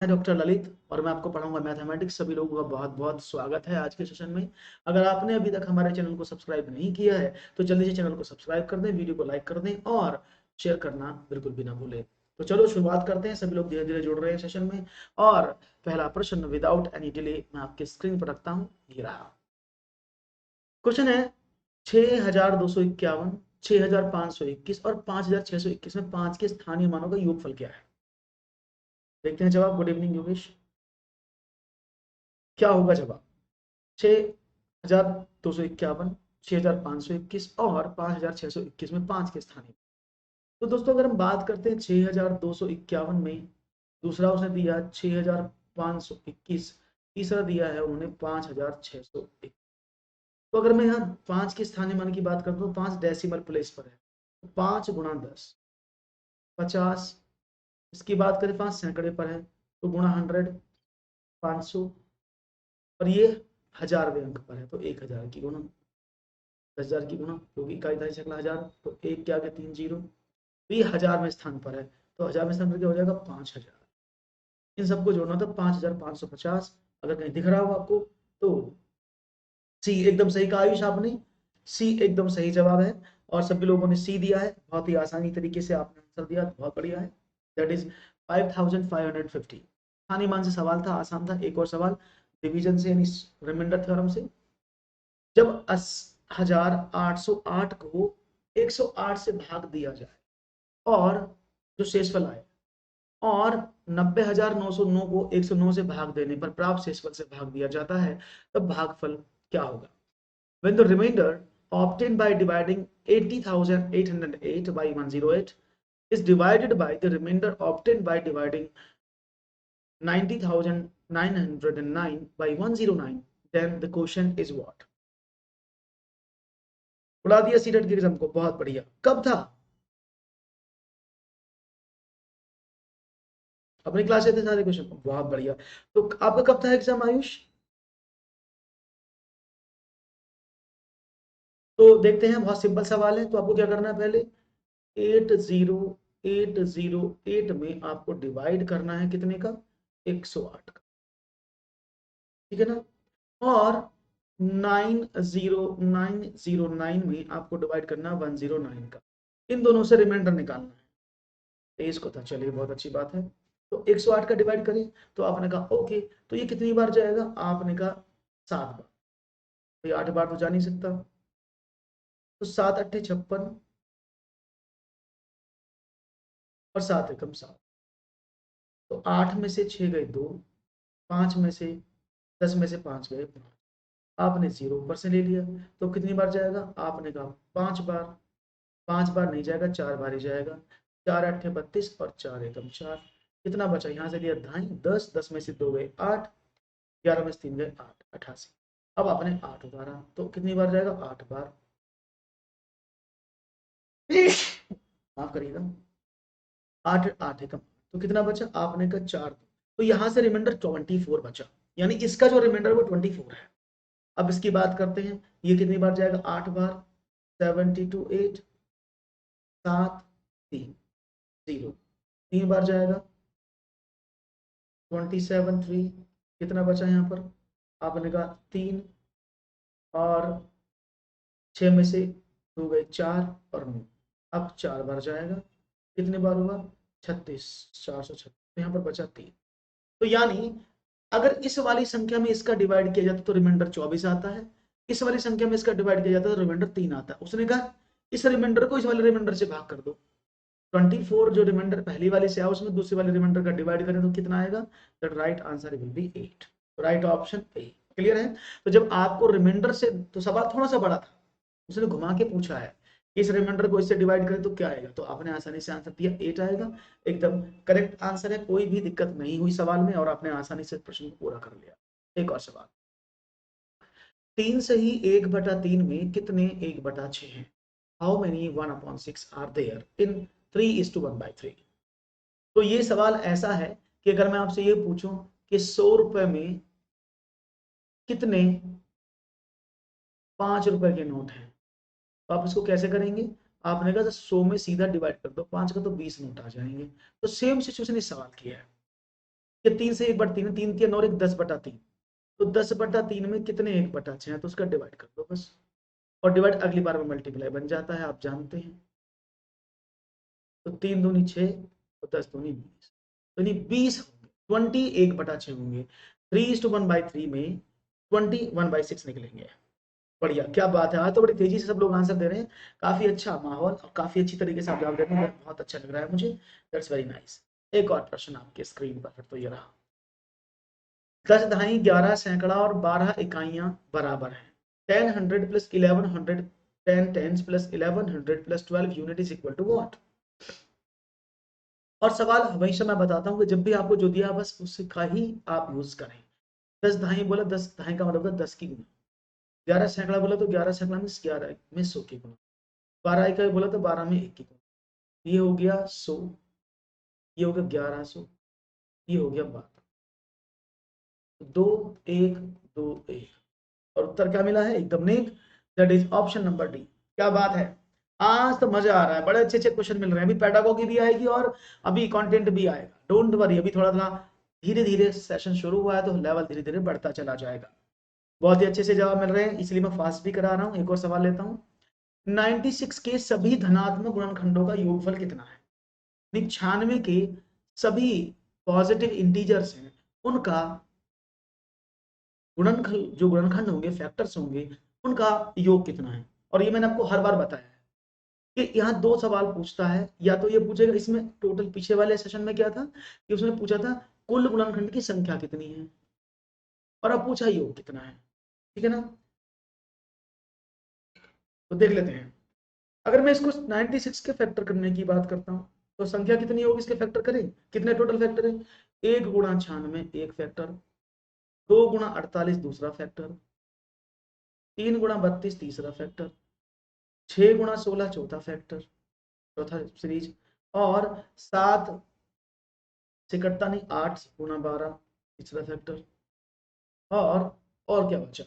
मैं डॉक्टर ललित और मैं आपको पढ़ाऊंगा मैथमेटिक्स। सभी लोगों का बहुत बहुत स्वागत है आज के सेशन में। अगर आपने अभी तक हमारे चैनल को सब्सक्राइब नहीं किया है तो जल्दी से चैनल को सब्सक्राइब कर दें, वीडियो को लाइक कर दें और शेयर करना बिल्कुल भी ना भूलें। तो चलो शुरुआत करते हैं। सभी लोग धीरे धीरे जुड़ रहे हैं सेशन में। और पहला प्रश्न विदाउट एनी डिले मैं आपके स्क्रीन पर रखता हूँ, ये रहा। क्वेश्चन है 6251, 6521 और 5621 में 5 के स्थानीय मानों का योगफल क्या है? देखते हैं जवाब। Good evening Yogesh. क्या होगा जवाब? 6251, 6521 और 5621 में 5 के स्थानीय। तो दोस्तों अगर हम बात करते हैं 6251 में, दूसरा उसने दिया 6521, तीसरा दिया है उन्होंने 5621। तो अगर मैं यहाँ 5 के स्थानीय मान की बात करता हूँ, 5 डेसिमल प्लेस पर है, तो 5 गुणा 10 50। इसकी बात करें 5 सैकड़े पर है तो गुणा 100 500। और ये हजारवें अंक पर है तो 1000 की गुणा 10,000 की गुणा, क्योंकि इकाई दहाई सैकड़ा हजार, तो एक के आगे 3 जीरो। तो ये 1000वें स्थान पर है तो 1000वें स्थान पर क्या हो जाएगा? 5000। इन सबको जोड़ना तो 5550। अगर कहीं दिख रहा हो आपको तो सी एकदम सही कहा आयुष आपने। सी एकदम सही जवाब है और सभी लोगों ने सी दिया है। बहुत ही आसानी तरीके से आपने आंसर दिया, बहुत बढ़िया है। That is 5550। स्थानीय मान से सवाल था, आसान था। एक और सवाल डिवीजन से यानी रिमाइंडर थ्योरम से। जब 1808 को 108 से भाग दिया जाए और जो शेषफल आए, और 90,909 को 109 से भाग देने पर प्राप्त शेषफल से भाग दिया जाता है, तब भागफल क्या होगा? When the remainder obtained by dividing 80,808 by 108 is divided by the remainder obtained by dividing 90,909 by 109, then the question is what? उड़ा दिया सीटेट के एग्जाम को, बहुत बढ़िया। कब था? अपनी क्लास से थे सारे क्वेश्चन, बहुत बढ़िया। तो आपका कब था एग्जाम आयुष? तो देखते हैं, बहुत सिंपल सवाल है। तो आपको क्या करना है, पहले 80808 में आपको डिवाइड करना है कितने का? 108 का, ठीक है ना। और 90909 में आपको डिवाइड करना है 109 का। इन दोनों से रिमाइंडर निकालना है। 23 को था, चलिए बहुत अच्छी बात है। तो 108 का डिवाइड करें तो आपने कहा ओके, तो ये कितनी बार जाएगा? आपने कहा 7 बार। तो 8 बार तो जा नहीं सकता, तो 7 अट्ठे 56 और 7 एकम 7। तो 8 में से 6 गए 2, 5 में से 10 में से 5 गए 5। आपने 0 ऊपर से ले लिया, तो कितनी बार जाएगा? आपने कहा 5 बार। 5 बार नहीं जाएगा, 4 बार ही जाएगा। 4 अट्ठे 32 और 4 एकम 4। कितना बचा? यहाँ से लिया ढाई 10, 10 में से 2 गए 8, 11 में से 3 गए 8, 88। अब आपने 8 उतारा तो कितनी बार जाएगा? 8 बार। माफ करिएगा, 8 8 एकम, तो कितना बचा? आपने का 4। तो यहां से रिमाइंडर 24 बचा, यानी इसका जो रिमाइंडर वो 24 है। अब इसकी बात करते हैं, ये कितनी बार जाएगा? 8 बार। 72 8, 7 3 0, 3 बार जाएगा। 27 3, कितना बचा यहाँ पर? आपने कहा 3, और 6 में से 2 गए 4 और 9। अब 4 बार जाएगा, कितने बार हुआ? 36, 436। तो यहाँ पर बचा 3। तो यानी अगर इस वाली संख्या में इसका डिवाइड किया जाता तो रिमाइंडर 24 आता है, इस वाली संख्या में इसका डिवाइड किया जाता तो रिमाइंडर 3 आता है। उसने कहा इस रिमाइंडर को इस वाले रिमाइंडर से भाग कर दो। 24 जो रिमाइंडर पहली वाली से आया उसमें दूसरी वाले रिमाइंडर का डिवाइड करें तो कितना आएगा? That right answer will be 8। Right option A. Clear है? तो जब आपको रिमाइंडर से, तो सवाल थोड़ा सा बड़ा था, उसने घुमा के पूछा है इस रिमाइंडर को इससे डिवाइड करें तो क्या आएगा, तो आपने आसानी से आंसर दिया 8 आएगा। एकदम करेक्ट आंसर है, कोई भी दिक्कत नहीं हुई सवाल में और आपने आसानी से प्रश्न को पूरा कर लिया। एक और सवाल, 3 से ही 1/3 में कितने 1/6 हैं? How many 1/6 are there in 3:1/3? तो ये सवाल ऐसा है कि अगर मैं आपसे ये पूछूं कि 100 रुपए में कितने 5 रुपए के नोट हैं, तो आप इसको कैसे करेंगे? आपने कहा 100 में सीधा डिवाइड कर दो 5 का, तो 20 नोट आ जाएंगे। तो सेम सिचुएशन इस सवाल की है। ये 3 से 1/3, 3 3 और 1 10/3, तो 10/3 में कितने 1/6 है, तो उसका डिवाइड कर दो बस, और डिवाइड अगली बार में मल्टीप्लाई बन जाता है, आप जानते हैं। तो 3 दूनी 6 और 10 दूनी 20, तो नहीं 20 होंगे, 20 1/6 होंगे। 3:1/3 में 20 1/6 निकलेंगे। बढ़िया, क्या बात है, आज तो बड़ी तेजी से सब लोग आंसर दे रहे हैं, काफी अच्छा माहौल और काफी अच्छी तरीके से आप जवाब दे रहे हैं, बहुत अच्छा लग रहा है मुझे, दैट्स वेरी नाइस। एक और प्रश्न आपके स्क्रीन पर, फिर तो ये रहा। 10 दहाई 11 सैकड़ा और 12 इकाइयां बराबर हैं। 10 100 plus 11 100, 10 tens plus 11 100 plus 12 unit is equal to what. और सवाल हमेशा मैं बताता हूँ कि जब भी आपको जो दिया बस उसका ही आप यूज करें। 10 दहाई बोला, 10 दहाई का मतलब 10 की गुना। 11 सैकड़ा बोला तो 11 सैकड़ा में 11 में 100 की गुना। 12 इकाई बोला तो 12 में 1 की गुना। ये हो गया 100, ये हो गया 1100, ये हो गया 12, 2 1 2 1, और उत्तर क्या मिला है, एकदम नेक, that is option number D. क्या बात है, आज तो मजा आ रहा है, बड़े अच्छे अच्छे क्वेश्चन मिल रहे हैं। अभी पेडागोगी भी आएगी और अभी कंटेंट भी आएगा, डोंट वरी, अभी थोड़ा थोड़ा धीरे धीरे सेशन शुरू हुआ है तो लेवल धीरे धीरे बढ़ता चला जाएगा। बहुत ही अच्छे से जवाब मिल रहे हैं, इसलिए मैं फास्ट भी करा रहा हूँ। एक और सवाल लेता हूँ। 96 के सभी धनात्मक गुणनखंडों का योगफल कितना है। 96 के सभी पॉजिटिव इंटीजर्स हैं, उनका गुणनखंड, जो गुणनखंड होंगे, फैक्टर्स होंगे, उनका योग कितना है। और ये मैंने आपको हर बार बताया है कि यहाँ दो सवाल पूछता है, या तो ये पूछेगा, इसमें टोटल पिछले वाले सेशन में क्या था कि उसने पूछा था कुल गुणनखंड की संख्या कितनी है, और अब पूछा योग कितना है, ठीक है ना। तो देख लेते हैं, अगर मैं इसको 96 के फैक्टर करने की बात करता हूँ तो संख्या कितनी होगी, इसके फैक्टर करें, कितने टोटल फैक्टर है, 1 गुणा 96 एक फैक्टर, 2 गुणा 48 दूसरा फैक्टर, 3 गुणा 32 तीसरा फैक्टर, 6 गुणा 16 चौथा फैक्टर, चौथा सीरीज, और 7 से कटता नहीं 8 गुणा 12 तीसरा फैक्टर, और क्या बचा,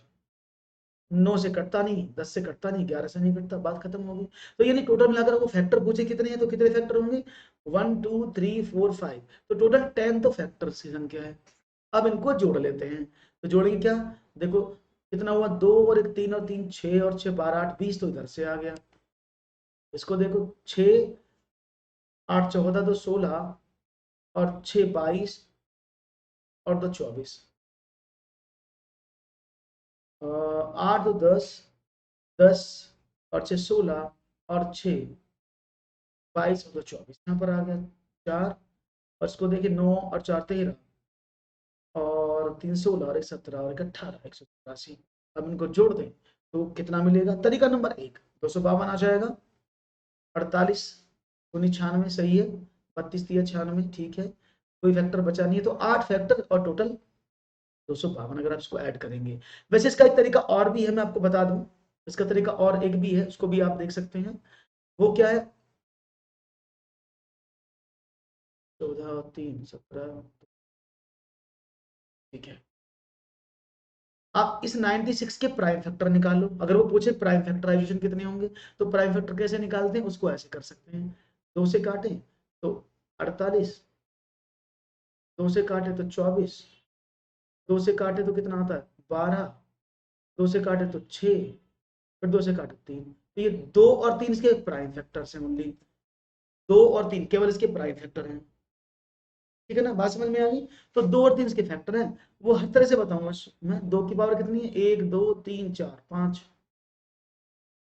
9 से कटता नहीं, 10 से कटता नहीं, 11 से नहीं कटता, बात खत्म होगी। तो यानी टोटल मिलाकर वो फैक्टर पूछे कितने हैं, तो कितने फैक्टर होंगे, 1 2 3 4 5, तो टोटल 10 तो फैक्टर्स की संख्या है। अब इनको जोड़ लेते हैं, तो जोड़ेंगे क्या, देखो कितना हुआ, 2 और 1 3 और 3 6 और 6 12 8 20, तो इधर से आ गया। इसको देखो, 6 8 14 तो 16, और 6 22, और 2 24, 8 तो 10 10, और 6 16, और 6 22 और 2 24, यहाँ पर आ गया 4, और इसको देखिए 9 और 4 13, और 3 16 और 1 17 और 1 18 183। अब इनको जोड़ दें तो कितना मिलेगा, तरीका नंबर 1 252 आ जाएगा। 48 दूनी 96 सही है, 32 तिया 96 ठीक है, कोई फैक्टर बचा नहीं है, तो 8 फैक्टर और टोटल 252 अगर आप इसको ऐड करेंगे। वैसे इसका एक तरीका और भी है, मैं आपको बता दूं, इसका तरीका और एक भी है, उसको भी आप देख सकते हैं। वो क्या है, 14 और 3 17, ठीक है। आप इस 96 के प्राइम फैक्टर निकाल लो, अगर वो पूछे प्राइम फैक्टराइजेशन कितने होंगे, तो प्राइम फैक्टर कैसे निकालते हैं, उसको ऐसे कर सकते हैं, 2 से काटें तो 48, 2 से काटे तो 24, 2 से काटे तो कितना आता है 12, 2 से काटे तो 6, फिर 2 से काटे 3, तो ये 2 और 3 इसके प्राइम फैक्टर्स हैं ओनली, 2 और 3 केवल इसके प्राइम फैक्टर हैं, ठीक है ना, बात समझ में आ गई। तो 2 और 3 इसके फैक्टर हैं, वो हर तरह से बताऊंगा मैं। 2 की पावर कितनी है, 1 2 3 4 5,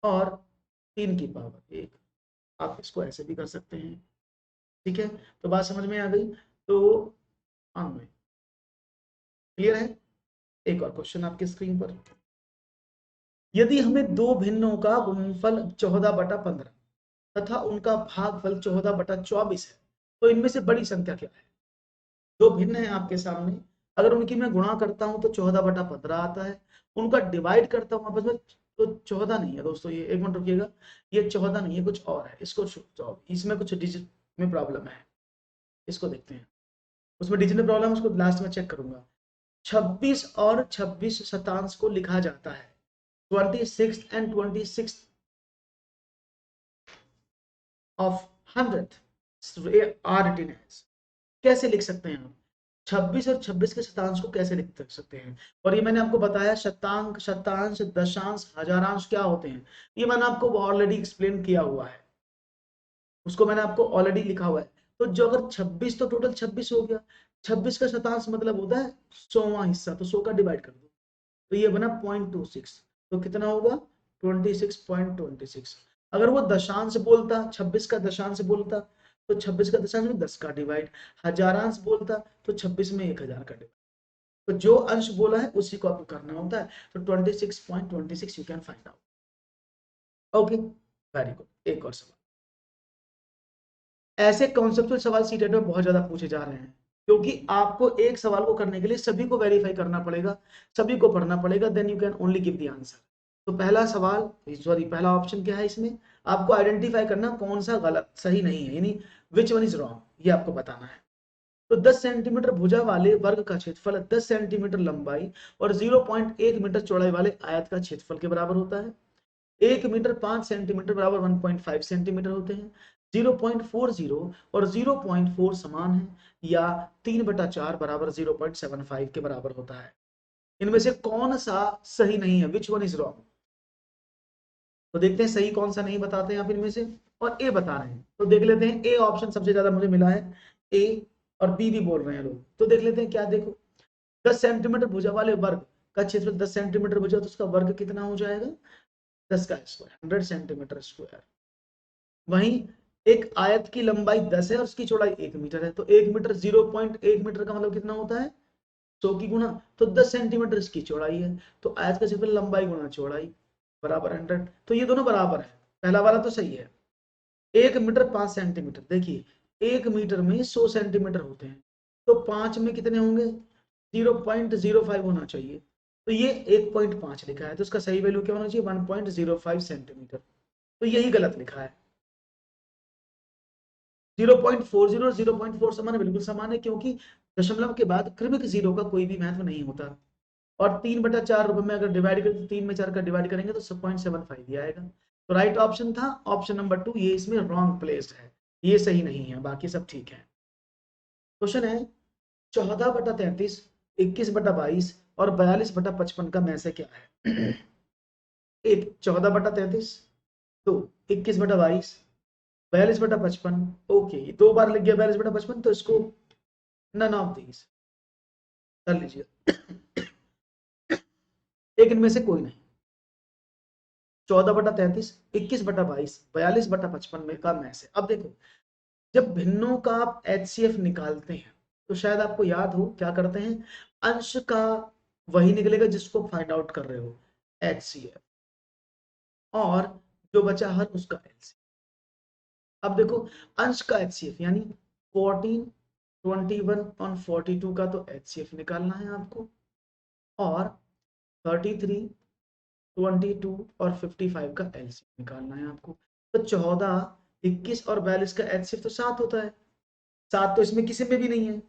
और 3 की पावर 1, आप इसको ऐसे भी कर सकते हैं, ठीक है। तो बात समझ में आ गई, तो ऑन में क्लियर है। एक और क्वेश्चन आपके स्क्रीन पर, यदि हमें दो भिन्नों का गुणनफल 14/15 तथा उनका भागफल 14/24 है, तो इनमें से बड़ी संख्या क्या है। दो भिन्न है आपके सामने, अगर उनकी मैं गुणा करता हूं तो 14/15 आता है, उनका डिवाइड करता हूं आपस में तो 14 नहीं है दोस्तों, ये एक मिनट रुकिएगा, ये 14 नहीं है, कुछ और है, इसको इसमें कुछ डिजिट में प्रॉब्लम है, इसको देखते हैं। उसमें डिजिट में प्रॉब्लम, उसको लास्ट में चेक करूंगा। 26 और 26 शतांश को लिखा जाता है 26 and 26 of 100 are written as, कैसे लिख सकते हैं हम, 26 और 26 के शतांश को कैसे लिख सकते हैं। और ये मैंने आपको बताया शतांक, शतांश, दशांश, हजारांश क्या होते हैं, ये मैंने आपको ऑलरेडी एक्सप्लेन किया हुआ है, उसको मैंने आपको ऑलरेडी लिखा हुआ है। तो जो अगर 26 तो टोटल 26 हो गया, 26 का शतांश मतलब होता है 100वां हिस्सा, तो 100 का डिवाइड कर दो, तो ये बना 0.26, तो कितना होगा 26.26। अगर वो दशांश बोलता, 26 का दशांश बोलता, तो 26 का दशांश में 10 का डिवाइड, हजारांश बोलता तो 26 में 1000 का डिवाइड। तो जो अंश बोला है उसी को आपको करना होता है, तो 26.26 you can find out. Okay, very good. एक और सवाल, ऐसे कॉन्सेप्चुअल सवाल सीटेट में बहुत ज्यादा पूछे जा रहे हैं, क्योंकि आपको एक सवाल को करने के लिए सभी को वेरीफाई करना पड़ेगा, सभी को पढ़ना पड़ेगा, then you can only give the answer. तो पहला सवाल, सॉरी पहला ऑप्शन क्या है, इसमें आपको आइडेंटिफाई करना कौन सा गलत सही नहीं है, यानी विच वन इज रॉन्ग, ये आपको बताना है। तो 10 सेंटीमीटर भुजा वाले वर्ग का क्षेत्रफल 10 सेंटीमीटर लंबाई और 0.1 मीटर चौड़ाई वाले आयत का क्षेत्रफल के बराबर होता है। 1 मीटर 5 सेंटीमीटर बराबर 1.5 सेंटीमीटर होते हैं। 0.40 और 0.4 समान है, या 3/4 बराबर 0.75 के बराबर होता है। इनमें से कौन सा सही नहीं है, विच वन इज रॉन्ग। तो देखते हैं सही कौन सा नहीं बताते हैं आप इनमें से, और ए बता रहे हैं, तो देख लेते हैं। ए ऑप्शन सबसे ज्यादा मुझे मिला है, ए, और बी भी बोल रहे हैं लोग, तो देख लेते हैं क्या। देखो 10 सेंटीमीटर भुजा वाले वर्ग का क्षेत्र 10 सेंटीमीटर भुजा, तो उसका वर्ग कितना हो जाएगा 10 का स्क्वायर, 100 सेंटीमीटर स्क्वायर। वहीं एक आयत की लंबाई 10 है और उसकी चौड़ाई 1 मीटर है, तो 1 मीटर 0.1 मीटर का मतलब कितना होता है 100 की गुना, तो 10 सेंटीमीटर इसकी चौड़ाई है, तो आयत का क्षेत्रफल लंबाई गुना चौड़ाई बराबर 100, तो ये दोनों बराबर है, पहला वाला तो सही है। 1 मीटर 5 सेंटीमीटर, देखिए 1 मीटर में 100 सेंटीमीटर होते हैं, तो 5 में कितने होंगे 0.05 होना चाहिए, तो ये 1.5 लिखा है, तो इसका सही वैल्यू क्या होना चाहिए 1.05 सेंटीमीटर, तो यही गलत लिखा है। 0.40 और 0.4 समान है, बिल्कुल समान है, क्योंकि दशमलव के बाद क्रमिक जीरो का कोई भी महत्व नहीं होता। और 3/4 रुपए में अगर डिवाइड करें तो 3 में 4 का डिवाइड करेंगे तो 0.75 ही आएगा। तो राइट ऑप्शन था ऑप्शन नंबर 2, ये इसमें रॉन्ग प्लेस्ड है, ये सही नहीं है, बाकी सब ठीक है। क्वेश्चन है 14/33, 21/22 और 42/55 का में से क्या है। एक 14/33, दो 21/22, 42/55, ओके दो बार लिख गया 42/55, तो इसको नन ऑफ दीज कर लीजिए, एक इनमें से कोई नहीं। 14/33, 21/22, 42/55 में का में से। अब देखो जब भिन्नों का आप HCF निकालते हैं तो शायद आपको याद हो क्या करते हैं, अंश का वही निकलेगा जिसको फाइंड आउट कर रहे हो HCF, और जो बचा हर उसका LCM। अब देखो अंश का HCF यानी 14, 21 और 42 का तो HCF निकालना है आपको, और 33, 22 और 55 का LCM निकालना है आपको। तो 14, 21 और 42 का HCF तो 7 होता है, 7 तो इसमें किसी में भी नहीं है,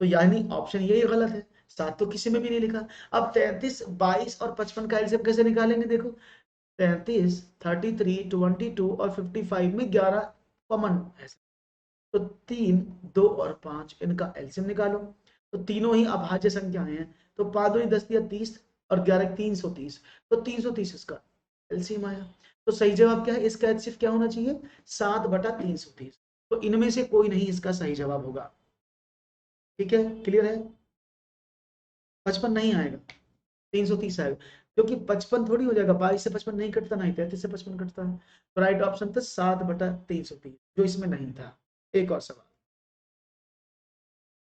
तो यानी ऑप्शन यही गलत है, 7 तो किसी में भी नहीं लिखा। अब 33, 22 और 55 का एलसीएम कैसे निकालेंगे, देखो 33, 33, 22 और 55 में 11 कॉमन है, तो 3, 2 और 5 इनका एलसीएम निकालो, तो तीनों ही अभाज्य संख्याएं हैं, तो 5 दूनी 10 या 30 और 11 330, तो 330 इसका एलसीएम आया। तो सही जवाब क्या है, इसका एचसीएफ क्या होना चाहिए 7/330, तो इनमें से कोई नहीं इसका सही जवाब होगा। ठीक है, क्लियर है। 55 नहीं आएगा, 330 आएगा, क्योंकि 55 थोड़ी हो जाएगा, 22 से 55 नहीं कटता, नहीं 33 से 55 कटता है, तो राइट ऑप्शन था 7/330, जो इसमें नहीं था। एक और सवाल,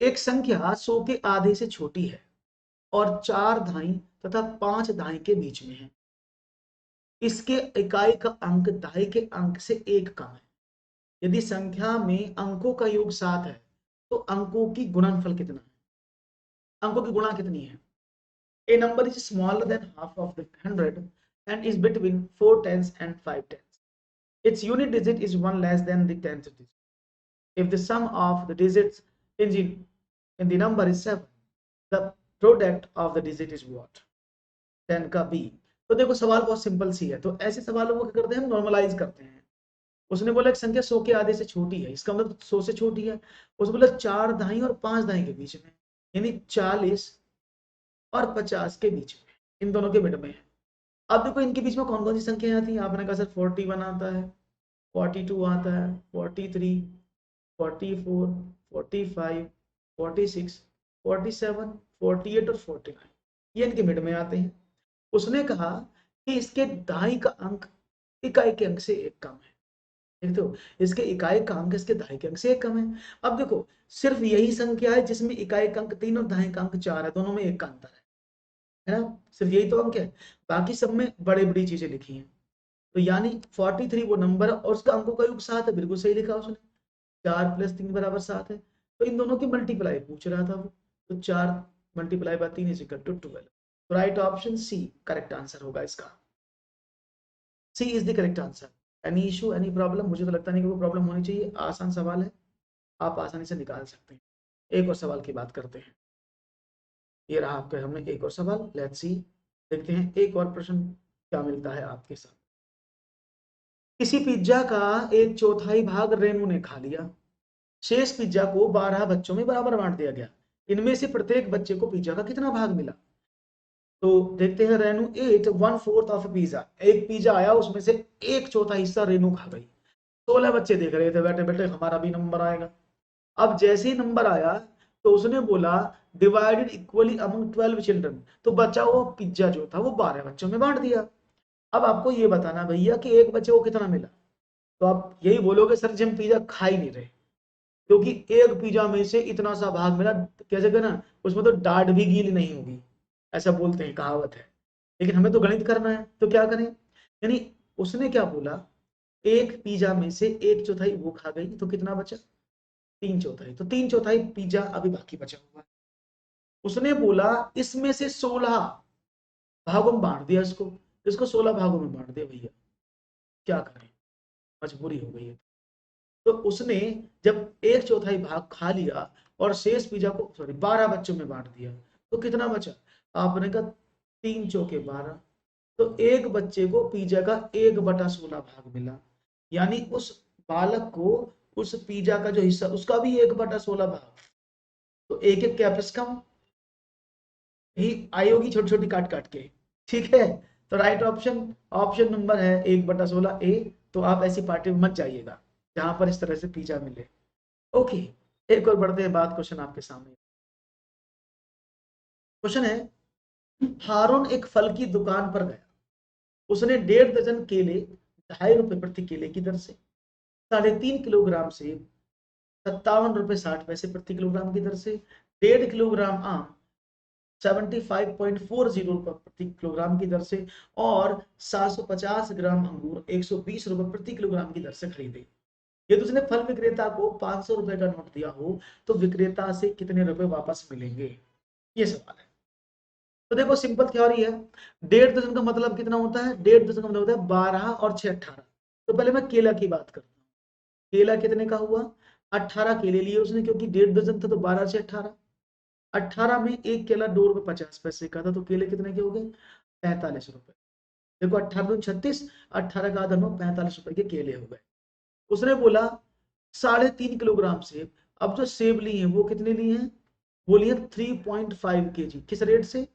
एक संख्या 100 के आधे से छोटी है और 4 धाई तथा 5 धाई के बीच में है, इसके इकाई का अंक दाई के अंक से 1 कम है। यदि संख्या में अंकों का योग 7 है तो अंकों की गुणनफल कितना है, अंकों की गुणा कितनी है। A number is smaller than half of the 100 and is between 4 tens and 5 tens. Its unit digit is 1 less than the 10th digit. If the sum of the digits in the number is 7, the product of the digit is what? 10 का B। तो देखो सवाल बहुत simple सी है, तो ऐसे सवालों को क्या करते हैं हम नॉर्मलाइज करते हैं। उसने बोला एक संख्या 100 के आधे से छोटी है, इसका मतलब 100 से छोटी है। उसने बोला 4 दाई और 5 दाई के बीच में, यानी 40 और 50 के बीच में, इन दोनों के मिड में है। अब देखो इनके बीच में कौन कौन सी संख्या आती है, आपने कहा सर 41 आता है, 42 आता है, 43, 44, 45, 46, 47, 48 और 49, ये इनके मिड में आते हैं। उसने कहा कि इसके दाई का अंक इकाई के अंक से एक कम है। देखते हो, इसके इकाई का अंक इसके दाई के अंक से एक कम है। अब देखो सिर्फ यही संख्या है जिसमें इकाई का अंक 3 और दाई का अंक 4 है, दोनों में एक का अंतर है ना, सिर्फ यही तो अंक है, बाकी सब में बड़ी बड़ी चीजें लिखी हैं। तो यानी 43 वो नंबर है और उसका अंकों का योग 7 है, बिल्कुल सही लिखा उसने, 4 + 3 = 7 है। तो इन दोनों की मल्टीप्लाई पूछ रहा था वो, तो 4 × 3 = 12। तो right option C correct answer होगा इसका, C is the correct answer. Any issue, any problem? मुझे तो लगता नहीं कि कोई प्रॉब्लम होनी चाहिए, आसान सवाल है, आप आसानी से निकाल सकते हैं। एक और सवाल की बात करते हैं, ये रहा आपका, हमने एक और सवाल, लेट्स सी, देखते हैं एक और प्रश्न क्या मिलता है आपके साथ। किसी पिज्जा का 1/4 भाग रेनू ने खा लिया, शेष पिज्जा को 12 बच्चों में बराबर बांट दिया गया, इनमें से प्रत्येक बच्चे को पिज्जा का कितना भाग मिला? तो देखते हैं, रेनू एट 1/4 ऑफ पिज्जा, एक पिज्जा आया उसमें से 1/4 हिस्सा रेनू खा गई। 16 बच्चे देख रहे थे बैठे बैठे हमारा भी नंबर आएगा। अब जैसे ही नंबर आया तो उसने बोला डिवाइडेड इक्वली अमंग 12 चिल्ड्रन, तो बचा वो पिज्जा जो था वो 12 बच्चों में बांट दिया। अब आपको ये बताना भैया कि एक बच्चे को कितना मिला, तो आप यही बोलोगे सर जी हम पिज्जा खा ही नहीं रहे, क्योंकि एक पिज्जा में से इतना सा भाग मिला, कैसे करना, उसमें तो डांट भी गीली नहीं होगी, ऐसा बोलते हैं, कहावत है। लेकिन हमें तो गणित करना है, तो क्या करें, यानी उसने क्या बोला, एक पिज्जा में से 1/4 वो खा गई, तो कितना बचा, 3/4, तो 3/4 पिज्जा अभी बाकी बचा हुआ है। उसने बोला इसमें से 16 भागों में बांट दिया इसको, इसको 16 भागों में बांट दिया भैया, क्या करें, मजबूरी हो गई है। तो उसने जब 1/4 भाग खा लिया और शेष पिज्जा को, सॉरी, 12 बच्चों में बांट दिया, तो कितना बचा, आपने कहा 3×4 = 12, तो एक बच्चे को पिज्जा का 1/16 भाग मिला, यानी उस बालक को उस पिज्जा का जो हिस्सा उसका भी 1/16 भाग, तो एक एक कैपेस कम ही आई होगी, छोटी छोटी काट काट के, ठीक है। तो राइट ऑप्शन, ऑप्शन नंबर है 1/16 ए। तो आप ऐसी पार्टी में मत जाइएगा जहां पर इस तरह से पिज्जा मिले। ओके, एक और बढ़ते हैं बात, क्वेश्चन आपके सामने। क्वेश्चन है, हारून एक फल की दुकान पर गया, उसने 1.5 दर्जन केले 2.5 रुपए प्रति केले की दर से, 3.5 किलोग्राम सेब 57 रुपए 60 पैसे प्रति किलोग्राम की दर से, 1.5 किलोग्राम आम 75.40 रुपए प्रति किलोग्राम की दर से, और 750 ग्राम अंगूर 120 रुपए प्रति किलोग्राम की दर से खरीदे। यदि उसने फल विक्रेता को 500 रुपए का नोट दिया हो तो विक्रेता से कितने रुपए वापस मिलेंगे, ये सवाल है। तो देखो सिंपल थ्योरी है, 1.5 दर्जन का मतलब कितना होता है, 1.5 दर्जन का मतलब होता है 12 और 6 18। तो पहले मैं केला की बात करता हूँ, केला कितने का हुआ, 18 केले लिए उसने, क्योंकि 1.5 दर्जन था तो 12 से 18, 18 में एक केला 2 रुपए 50 पैसे का था, तो केले कितने के हो गए, 45 रुपए। देखो 18 36, 18 का आधा 9, 45 रुपए के केले हो गए। उसने बोला 3.5 किलोग्राम सेब, अब जो सेब लिए हैं वो कितने लिए हैं, वो लिए 3.5 kg, किस रेट से,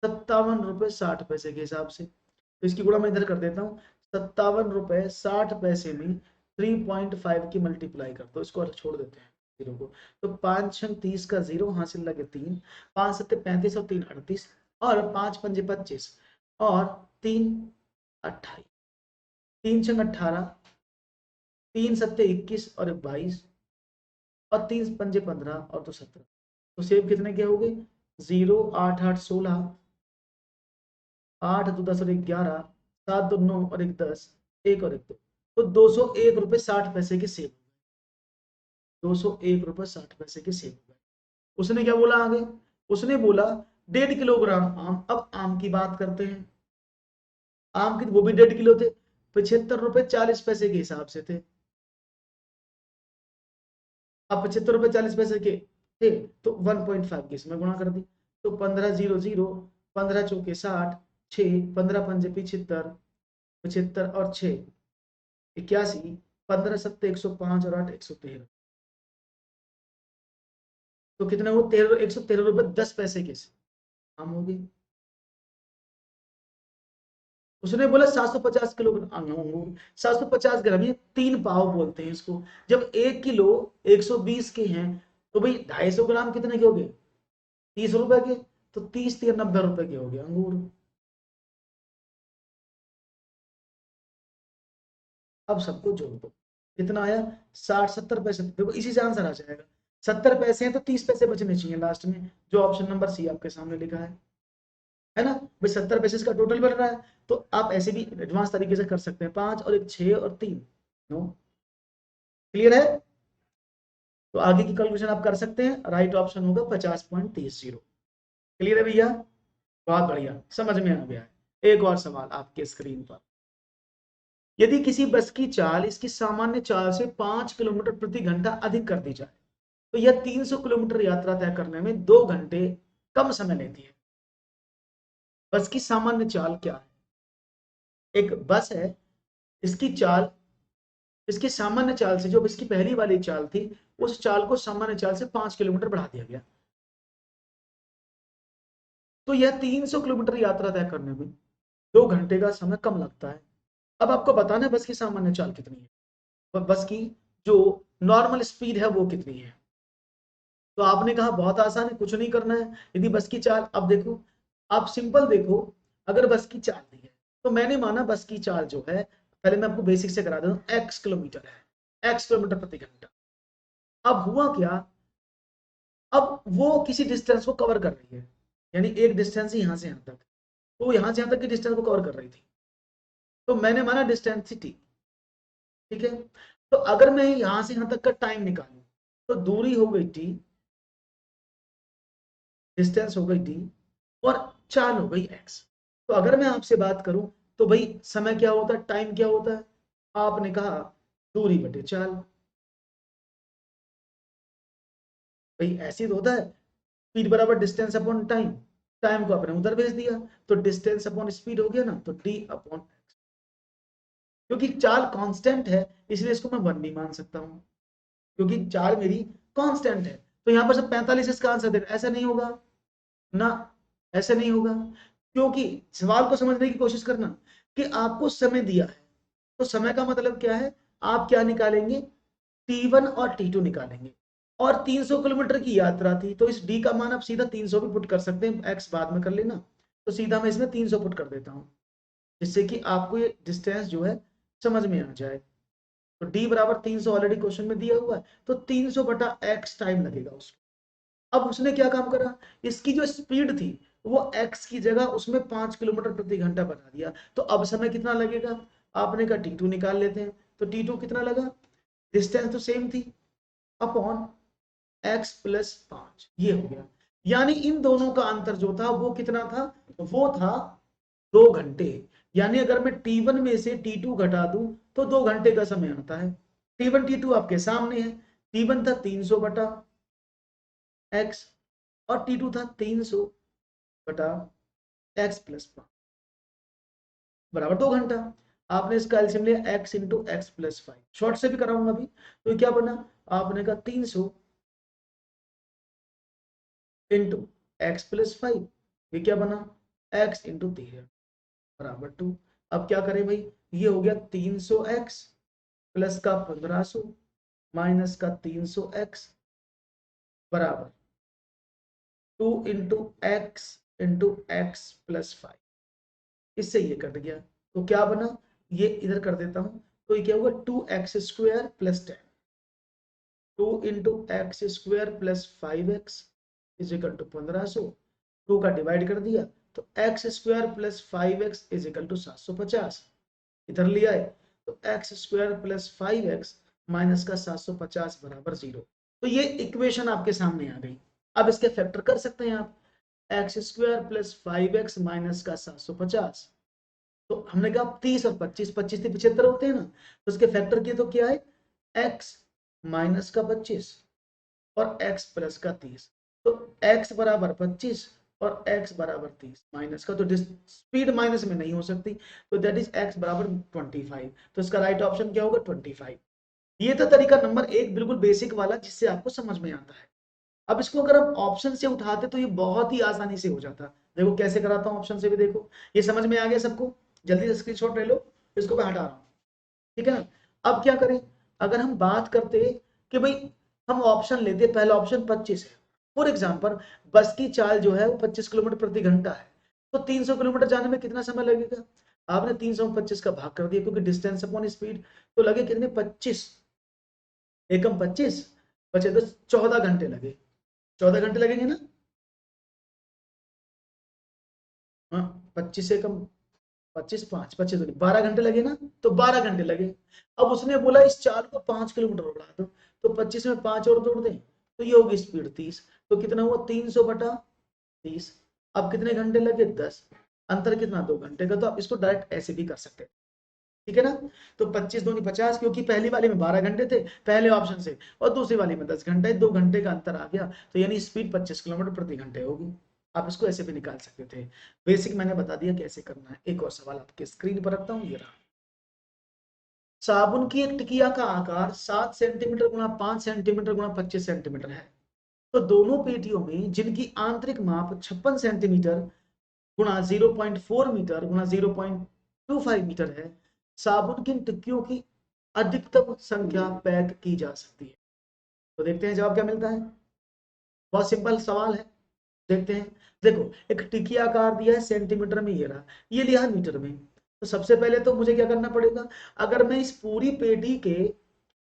57 रुपए 60 पैसे के हिसाब से। तो इसकी गुणा मैं इधर कर देता हूँ, 57 रुपए 60 पैसे में 3.5 की मल्टीप्लाई कर दो, इसको छोड़ देते हैं जीरो को, तो 5 छंग 30 का जीरो हासिल लगे 3, 5 7 35 और 3 38, और 5 पंजे 25 और 3 28, 3 छंग 18, 3 सत्ते 21 और 22, और 3 पंजे 15 और 2 17, तो सेब कितने के हो गए, 0 8 8 16, 8 2 10 और 1 11, 7 2 9 और 1 10, 1 और 1 2, तो 201 रुपए 60 पैसे के सेब, 201 रुपए 60 पैसे के सेब हो गए। उसने क्या बोला आगे, उसने बोला 1.5 किलोग्राम आम, अब आम की बात करते हैं, आम की वो भी 1.5 किलो थे, 75 रुपए 40 पैसे के हिसाब से थे। अब 75 रुपए 40 पैसे के थे तो 1.5 की इसमें गुणा कर दी, तो 15 0 0, 15 चौके 60, 6 15 पंजे 75, 75 और 6 81, 15 सत्ते 105 और 8 113, तो कितने वो 113 रुपए 10 पैसे के काम हो गई। उसने बोला 750 किलो अंगूर, 750 ग्राम, ये 3 पाव बोलते हैं इसको। जब 1 किलो 120 के हैं तो भाई 250 ग्राम कितने के हो गए, 30 रुपए के। तो 30 3 90 रुपए के हो गए अंगूर। अब सबको जोड़ दो, कितना आया, 60 70 पैसे। देखो इसी से आंसर आ जाएगा। 70 पैसे हैं तो 30 पैसे बचने चाहिए लास्ट में, जो ऑप्शन नंबर सी आपके सामने लिखा है ना भाई। 70 पैसे का टोटल बन रहा है, तो आप ऐसे भी एडवांस तरीके से कर सकते हैं, 5 और 1 6 और 3 9। क्लियर है? तो आगे की कैलकुलेशन आप कर सकते हैं, राइट ऑप्शन होगा 50.30। क्लियर है भैया? बहुत बढ़िया, समझ में आ गया है। एक और सवाल आपके स्क्रीन पर, यदि किसी बस की चाल इसकी सामान्य चाल से 5 किलोमीटर प्रति घंटा अधिक कर दी जाए तो यह 300 किलोमीटर यात्रा तय करने में 2 घंटे कम समय लेती है। बस की सामान्य चाल क्या है? एक बस है, इसकी चाल, इसकी सामान्य चाल से, जो इसकी पहली वाली चाल थी, उस चाल को सामान्य चाल से 5 किलोमीटर बढ़ा दिया गया, तो यह 300 किलोमीटर यात्रा तय करने में 2 घंटे का समय कम लगता है। अब आपको बताना है बस की सामान्य चाल कितनी है, और बस की जो नॉर्मल स्पीड है वो कितनी है। तो आपने कहा बहुत आसान है, कुछ नहीं करना है। यदि बस की चाल, अब देखो, आप सिंपल देखो, अगर बस की चाल दी है तो मैंने माना बस की चाल जो है, पहले मैं आपको बेसिक से करा दूं, एक्स किलोमीटर है, एक्स किलोमीटर प्रति घंटा। अब हुआ क्या, अब वो किसी डिस्टेंस को कवर कर रही है, यानी एक डिस्टेंस यहां से यहां तक, तो यहां से यहां तक की डिस्टेंस को कवर कर रही थी, तो मैंने माना डिस्टेंस थी टी। ठीक है, तो अगर मैं यहां से यहां तक का टाइम निकालूं तो दूरी हो गई टी, डिस्टेंस हो गई टी, और चाल हो गई एक्स। तो अगर मैं आपसे बात करूं तो भाई समय क्या होता है, टाइम क्या होता है, आपने कहा दूरी बटे चाल। भाई ऐसे तो होता है, स्पीड बराबर डिस्टेंस अपॉन टाइम, टाइम को आपने उधर भेज दिया, तो डिस्टेंस अपॉन स्पीड हो गया ना, तो डी अपॉन, क्योंकि चाल कांस्टेंट है इसलिए इसको मैं 1 भी मान सकता हूं, क्योंकि चाल मेरी कांस्टेंट है। तो यहां पर सब 45 इसका आंसर देगा, ऐसा नहीं होगा ना, ऐसे नहीं होगा। क्योंकि सवाल को समझने की कोशिश करना कि आपको समय दिया है, तो समय का मतलब क्या है, आप क्या निकालेंगे, T1 और T2 निकालेंगे, और 300 किलोमीटर की यात्रा थी, तो इस D का मान आप सीधा 300 भी पुट कर सकते हैं, एक्स बाद में कर लेना। तो सीधा मैं इसमें 300 पुट कर देता हूं, जिससे कि आपको ये डिस्टेंस जो है समझ में आ जाए। तो D बराबर 300 ऑलरेडी क्वेश्चन में दिया हुआ है, तो 300 बटा एक्स टाइम लगेगा उसको। अब उसने क्या काम करा, इसकी जो स्पीड थी वो x की जगह उसमें 5 किलोमीटर प्रति घंटा बना दिया, तो अब समय कितना लगेगा, आपने कहा T2 निकाल लेते हैं, तो T2 कितना लगा, डिस्टेंस तो सेम थी, अपॉन x प्लस 5, ये हो गया। यानी इन दोनों का अंतर जो था वो कितना था, वो था 2 घंटे। यानी अगर मैं T1 में से T2 घटा दूं तो 2 घंटे का समय आता है। T1 T2 आपके सामने है, T1 था 300 बटा x, और T2 था 300 बटा x प्लस 5 बराबर 2 घंटा। आपने इसका एलसीएम लिया x into x plus 5, short से भी कराऊंगा अभी, तो क्या बना, आपने कहा 300 इंटू एक्स प्लस 5, ये क्या बना, x इंटू 3 बराबर 2। अब क्या करें भाई, ये हो गया 300x प्लस का 1500 माइनस का 300x बराबर 2 इंटू एक्स प्लस 5, इससे ये कट गया, तो क्या बना, ये इधर कर देता हूं, तो ये क्या होगा 2x² plus 10, 2 into x square plus 5x is equal to 1500, 2 का डिवाइड कर दिया, तो x² plus 5x is equal to 750, इधर लिया है, तो x² प्लस 5x माइनस का 750 बराबर 0। तो ये इक्वेशन आपके सामने आ गई। अब इसके फैक्टर कर सकते हैं आप, x² प्लस 5x माइनस का 750, तो हमने कहा 30 और 25, 25 से 75 होते हैं ना, तो उसके फैक्टर किए तो क्या है, x माइनस का 25 और x प्लस का 30, तो x बराबर 25 और x बराबर 30 माइनस का, तो स्पीड माइनस में नहीं हो सकती, तो दैट इज x बराबर 25, तो इसका राइट ऑप्शन क्या होगा 25। ये था तरीका नंबर 1, बिल्कुल बेसिक वाला, जिससे आपको समझ में आता है। अब इसको अगर हम ऑप्शन से उठाते तो ये बहुत ही आसानी से हो जाता। देखो कैसे कराता हूँ ऑप्शन से भी, देखो ये समझ में आ गया सबको, जल्दी से स्क्रीनशॉट ले लो, इसको मैं हटा रहा हूँ, ठीक है ना। अब क्या करें, अगर हम बात करते कि भाई हम ऑप्शन लेते, पहला ऑप्शन 25 है, फॉर एग्जाम्पल बस की चाल जो है वो 25 किलोमीटर प्रति घंटा है, तो 300 किलोमीटर जाने में कितना समय लगेगा। आपने 300 में 25 का भाग कर दिया, क्योंकि डिस्टेंस अपॉन स्पीड, तो लगे कितने 25, एकम 25 बचे तो 14 घंटे लगे, 14 घंटे लगेंगे ना। हाँ, 25 एकम 25 5 25 12 घंटे लगे ना, तो 12 घंटे लगे। अब उसने बोला इस चाल को 5 किलोमीटर बढ़ा दो, तो 25 में 5 और जोड़ दें, तो ये होगी स्पीड 30, तो कितना हुआ 300/30। अब कितने घंटे लगे 10, अंतर कितना 2 घंटे का, तो आप इसको डायरेक्ट ऐसे भी कर सकते हैं, ठीक है ना। तो 25 दूनी 50, क्योंकि पहली वाली में 12 घंटे थे पहले ऑप्शन से, और दूसरी वाली में 10 घंटे, 2 घंटे का अंतर आ गया, तो यानी स्पीड 25 किलोमीटर प्रति घंटे होगी। आप इसको ऐसे भी निकाल सकते थे। बेसिक मैंने बता दिया कैसे करना है। एक और सवाल आपके स्क्रीन पर रखता हूँ, ये रहा। साबुन की एक टिकिया का आकार 7 सेंटीमीटर गुणा 5 सेंटीमीटर गुणा 25 सेंटीमीटर है, तो दोनों पेटियों में जिनकी आंतरिक माप 56 सेंटीमीटर गुणा 0.4 मीटर गुणा 0.25 मीटर है, साबुन की टिक्कियों की अधिकतम संख्या पैक की जा सकती है। तो देखते हैं जवाब क्या मिलता है। बहुत सिंपल सवाल है, देखते हैं। देखो एक टिक्की आकार दिया है सेंटीमीटर में, ये रहा, ये लिया है मीटर में, तो सबसे पहले तो मुझे क्या करना पड़ेगा, अगर मैं इस पूरी पेटी के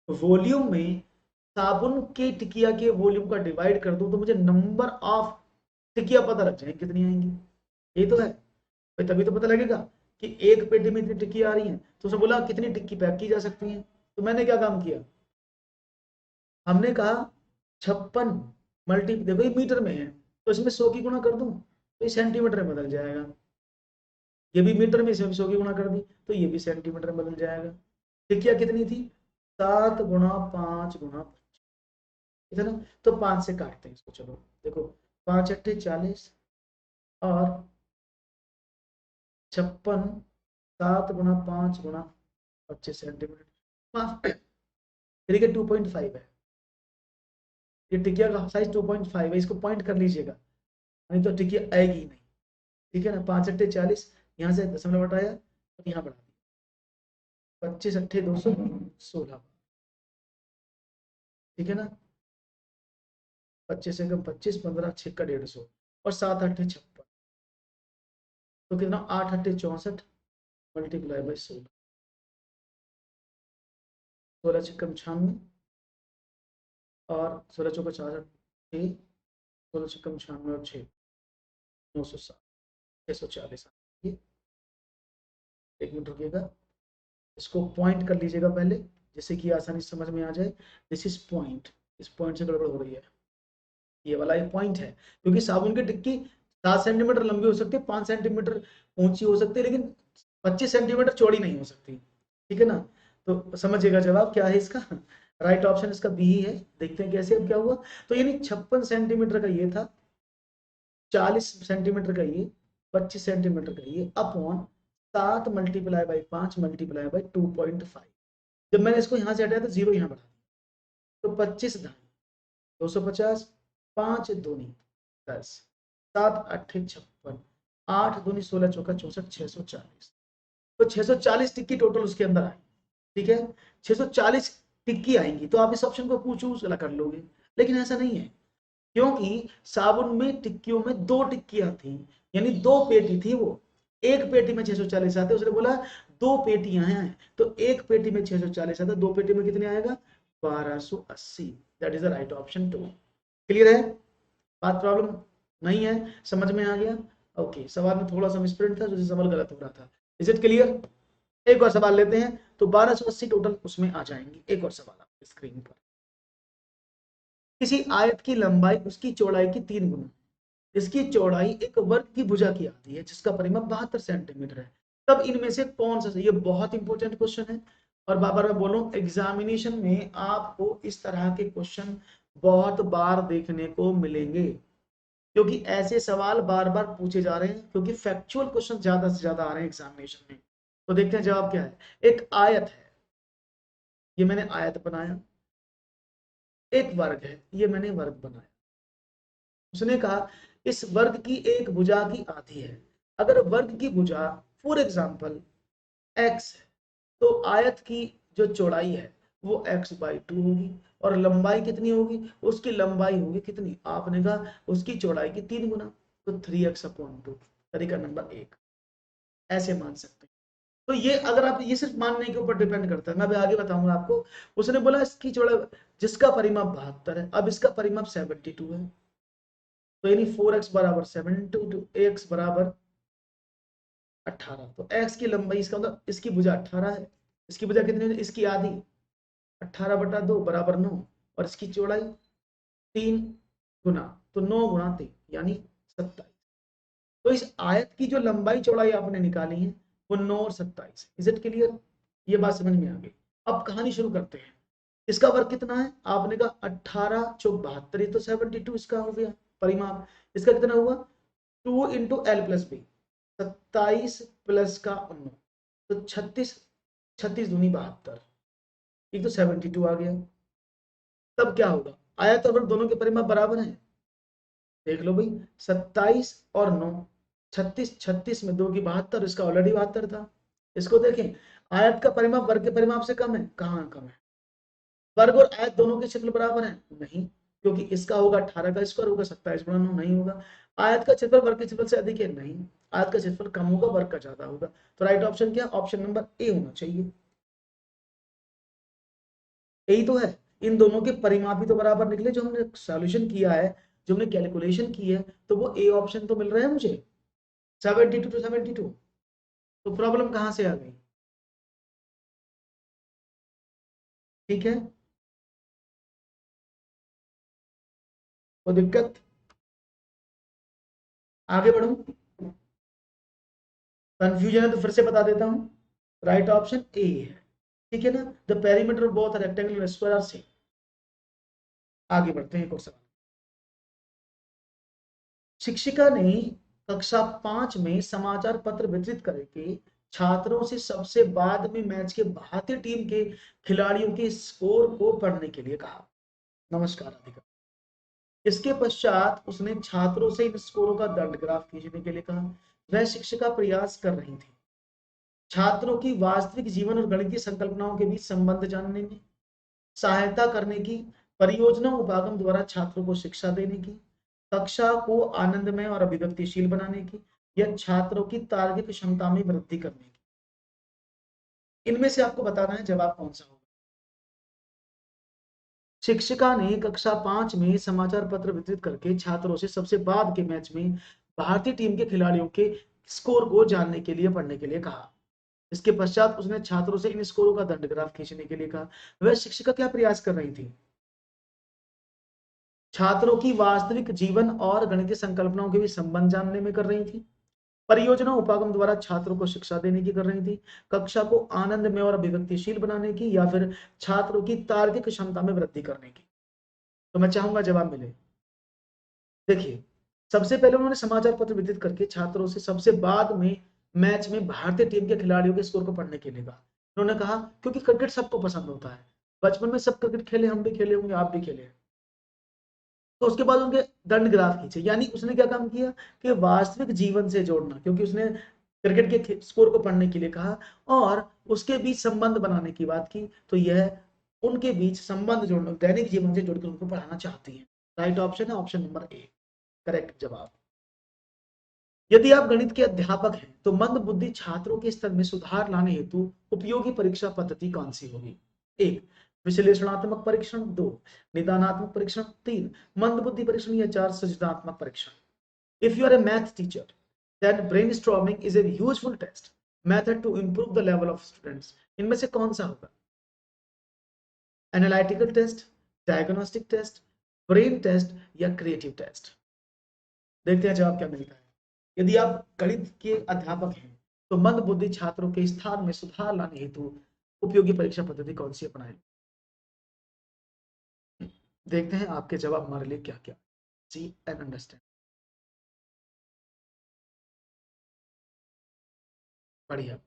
वॉल्यूम में साबुन के टिकिया के वॉल्यूम का डिवाइड कर दूं, तो मुझे नंबर ऑफ टिकिया पता लग जाएंगे कितनी आएंगी। ये तो है भाई, तभी तो पता लगेगा कि एक पेटी में इतनी टिक्की आ रही है, तो उसने बोला कितनी टिक्की पैक की जा सकती है। तो मैंने क्या काम किया, हमने कहा 56 मल्टी, देखो ये मीटर में है, तो इसमें 100 की गुणा कर दूं तो ये सेंटीमीटर में बदल जाएगा, ये भी मीटर में, इसमें 100 की गुणा कर दी तो ये भी सेंटीमीटर में बदल जाएगा। टिक्किया कितनी थी, 7 गुणा 5 गुणा, ठीक है ना। तो 5 से काटते हैं इसको, चलो देखो 5 अट्ठे 40 और 56, 7 गुणा 5 गुणा 25 सेंटीमीटर, माफ करिए 2.5 है, ये टिकिया का साइज 2.5 है, इसको पॉइंट कर लीजिएगा, नहीं तो टिकिया आएगी ही नहीं, ठीक है ना। 5 अट्ठे 40, यहाँ से दशमलव हटाया और यहाँ बढ़ा दिया, 25 अट्ठे 216, ठीक है ना। 25 एकम 25, 15 छक्का 150 और 7 अट्ठे 56, तो कितना 8 अट्ठे 64 मल्टीप्लाई बाई 16, 16 छक्कम 96 और 16 चौका 66, 16 छक्कम 96 और 6 907 640। ये 1 मिनट रुकिएगा, इसको पॉइंट कर लीजिएगा पहले, जिससे कि आसानी से समझ में आ जाए। दिस इज पॉइंट, इस पॉइंट से गड़बड़ हो रही है, ये वाला एक पॉइंट है, क्योंकि साबुन की टिक्की 7 सेंटीमीटर लंबी हो सकती है, 5 सेंटीमीटर ऊंची हो सकती है, लेकिन 25 सेंटीमीटर चौड़ी नहीं हो सकती, ठीक है ना। तो समझिएगा जवाब क्या है इसका, राइट ऑप्शन इसका बी ही है। देखते हैं कैसे, अब क्या हुआ, तो यानी 56 सेंटीमीटर का ये था, 40 सेंटीमीटर का ये, 25 सेंटीमीटर का ये, upon 7 multiply by 5 multiply by 2.5। जब मैंने इसको यहाँ से हटाया तो 0 यहाँ बढ़ा दिया, तो 25 धन 250, 5 दूनी 10, 7 अट्ठे 56, 8 दूनी 16 चौका 64, 640, तो 640 टिक्की टोटल उसके अंदर आई, ठीक है। 640 टिक्की आएंगी, तो आप इस ऑप्शन को चूज कर लोगे, लेकिन ऐसा नहीं है, क्योंकि साबुन में टिक्कियों में 2 टिक्कियां थी, यानी 2 पेटी थी वो, एक पेटी में 640 आते, उसने बोला 2 पेटियां हैं, तो एक पेटी में 640 आता, 2 पेटी में कितने आएगा 1280। That is the right option 2। Clear है बात, प्रॉब्लम नहीं है, समझ में आ गया। ओके, सवाल में थोड़ा सा मिसप्रिंट था, जो सवाल गलत हो रहा था। Is it clear. एक और सवाल लेते हैं, तो 1280 टोटल उसमें आ जाएंगे। एक और सवाल आपकी स्क्रीन पर, किसी आयत की लंबाई उसकी चौड़ाई की 3 गुना, इसकी चौड़ाई एक वर्ग की भुजा की आती है, जिसका परिमाप 72 सेंटीमीटर है, तब इनमें से कौन सा, ये बहुत इंपॉर्टेंट क्वेश्चन है, और बार बार मैं बोलूं एग्जामिनेशन में आपको इस तरह के क्वेश्चन बहुत बार देखने को मिलेंगे, क्योंकि ऐसे सवाल बार बार पूछे जा रहे हैं, क्योंकि फैक्चुअल क्वेश्चन ज्यादा से ज्यादा आ रहे हैं एग्जामिनेशन में। तो देखते हैं जवाब क्या है। एक आयत है, ये मैंने आयत बनाया, एक वर्ग है, ये मैंने वर्ग बनाया। उसने कहा इस वर्ग की एक भुजा की आधी है। अगर वर्ग की भुजा फॉर एग्जाम्पल एक्स है, तो आयत की जो चौड़ाई है वो x/2 होगी, और लंबाई कितनी होगी, उसकी लंबाई होगी कितनी, आपने कहा उसकी चौड़ाई की 3 गुना, तो 3x/2। तरीका नंबर 1, ऐसे मान सकते हैं। तो ये अगर आप, ये सिर्फ मानने के ऊपर डिपेंड करता है, मैं अभी आगे बताऊंगा आपको। उसने बोला इसकी चौड़ाई, जिसका परिमाप 72 है, अब इसका परिमाप 72 है, तो यानी 4x बराबर 72, x बराबर 18। तो x की लंबाई, इसका मतलब इसकी भुजा 18 है, इसकी भुजा कितनी है, इसकी आधी, 18/2 बराबर 9, और इसकी चौड़ाई 3 गुना, तो 9 गुना 3 यानी 27। तो इस आयत की जो लंबाई चौड़ाई आपने निकाली है वो 9 और 27। Is it clear? ये बात समझ में आ गई। अब कहानी शुरू करते हैं। इसका वर्ग कितना है, आपने कहा 18 चौक 72, तो 72 इसका हो गया परिमाप। इसका कितना हुआ, 2 into L plus B, 27 plus का 9, तो 36, 36 दूनी 72, एक तो 72 आ गया। तब क्या होगा, आयत और वर्ग दोनों के परिमाप बराबर हैं, देख लो भाई, 27 और 9, 36, 36 में 2 की 72, इसका ऑलरेडी 72 था। इसको देखें, आयत का परिमाप वर्ग के परिमाप से कम है, कहाँ कम है, वर्ग और आयत दोनों के क्षेत्रफल बराबर है, नहीं, क्योंकि इसका होगा 18 का स्क्वायर होगा 27 गुणा 9, नहीं होगा। आयत का क्षेत्रफल वर्ग के क्षेत्रफल से अधिक है, नहीं, आयत का क्षेत्रफल कम होगा, वर्ग का ज्यादा होगा। तो राइट ऑप्शन क्या, ऑप्शन नंबर ए होना चाहिए। यही तो है, इन दोनों के परिमाप भी तो बराबर निकले, जो हमने सॉल्यूशन किया है, जो हमने कैलकुलेशन की है, तो वो ए ऑप्शन तो मिल रहा है मुझे, 72 टू 72। तो प्रॉब्लम कहां से आ गई, ठीक है, वो दिक्कत, आगे बढ़ू, कंफ्यूजन है तो फिर से बता देता हूं, राइट ऑप्शन ए है, ठीक है ना। The perimeter of both rectangle and square are same. आगे बढ़ते हैं, एक और सवाल। शिक्षिका ने कक्षा 5 में समाचार पत्र वितरित करके छात्रों से सबसे बाद में मैच के भारतीय टीम के खिलाड़ियों के स्कोर को पढ़ने के लिए कहा। नमस्कार अधिकार। इसके पश्चात उसने छात्रों से इन स्कोरों का दंड ग्राफ खींचने के लिए कहा। वह शिक्षिका प्रयास कर रही थी छात्रों की वास्तविक जीवन और गणितीय संकल्पनाओं के बीच संबंध जानने में सहायता करने की, परियोजना उपागम द्वारा छात्रों को शिक्षा देने की, कक्षा को आनंदमय और अभिव्यक्तिशील बनाने की, या छात्रों की तार्किक क्षमता में वृद्धि करने की। इनमें से आपको बताना है जवाब कौन सा होगा। शिक्षिका ने कक्षा 5 में समाचार पत्र वितरित करके छात्रों से सबसे बाद के मैच में भारतीय टीम के खिलाड़ियों के स्कोर को जानने के लिए पढ़ने के लिए कहा। इसके पश्चात उसने छात्रों से इन स्कोरों का दंड ग्राफ खींचने के लिए कहा। वह शिक्षिका क्या प्रयास कर रही थी, छात्रों की वास्तविक जीवन और गणितीय संकल्पनाओं के भी संबंध जानने में कर रही थी, परियोजना उपागम द्वारा छात्रों को शिक्षा देने की कर रही थी, कक्षा को आनंद में और अभिव्यक्तिशील बनाने की, या फिर छात्रों की तार्किक क्षमता में वृद्धि करने की। तो मैं चाहूंगा जवाब मिले। देखिए, सबसे पहले उन्होंने समाचार पत्र वितरित करके छात्रों से सबसे बाद में मैच में भारतीय टीम के खिलाड़ियों के स्कोर को पढ़ने के लिए कहा। उन्होंने कहा क्योंकि क्रिकेट सबको पसंद होता है, बचपन में सब क्रिकेट खेले, हम भी खेले होंगे, आप भी खेले। तो उसके बाद उनके दंड ग्राफ खींचे, यानी उसने क्या काम किया कि वास्तविक जीवन से जोड़ना, क्योंकि उसने क्रिकेट के स्कोर को पढ़ने के लिए कहा और उसके बीच संबंध बनाने की बात की, तो यह उनके बीच संबंध जोड़ना, दैनिक जीवन से जोड़कर उनको पढ़ाना चाहती है। राइट ऑप्शन है ऑप्शन नंबर ए, करेक्ट जवाब। यदि आप गणित के अध्यापक हैं तो मंद बुद्धि छात्रों के स्तर में सुधार लाने हेतु उपयोगी परीक्षा पद्धति कौन सी होगी। एक, विश्लेषणात्मक परीक्षण। दो, निदानात्मक परीक्षण। तीन, मंद बुद्धि परीक्षण। या चार, सृजनात्मक परीक्षण। If you are a math teacher then brainstorming is a useful test method to improve the level of students। इनमें से कौन सा होगा, analytical test, diagnostic test, brain test, या क्रिएटिव टेस्ट। देखते हैं जवाब क्या मिलता है। यदि आप गणित के अध्यापक हैं तो मंद बुद्धि छात्रों के स्थान में सुधार लाने हेतु उपयोगी परीक्षा पद्धति कौन सी अपनाएं। देखते हैं आपके जवाब हमारे लिए क्या क्या। सी एंड अंडरस्टैंड। बढ़िया।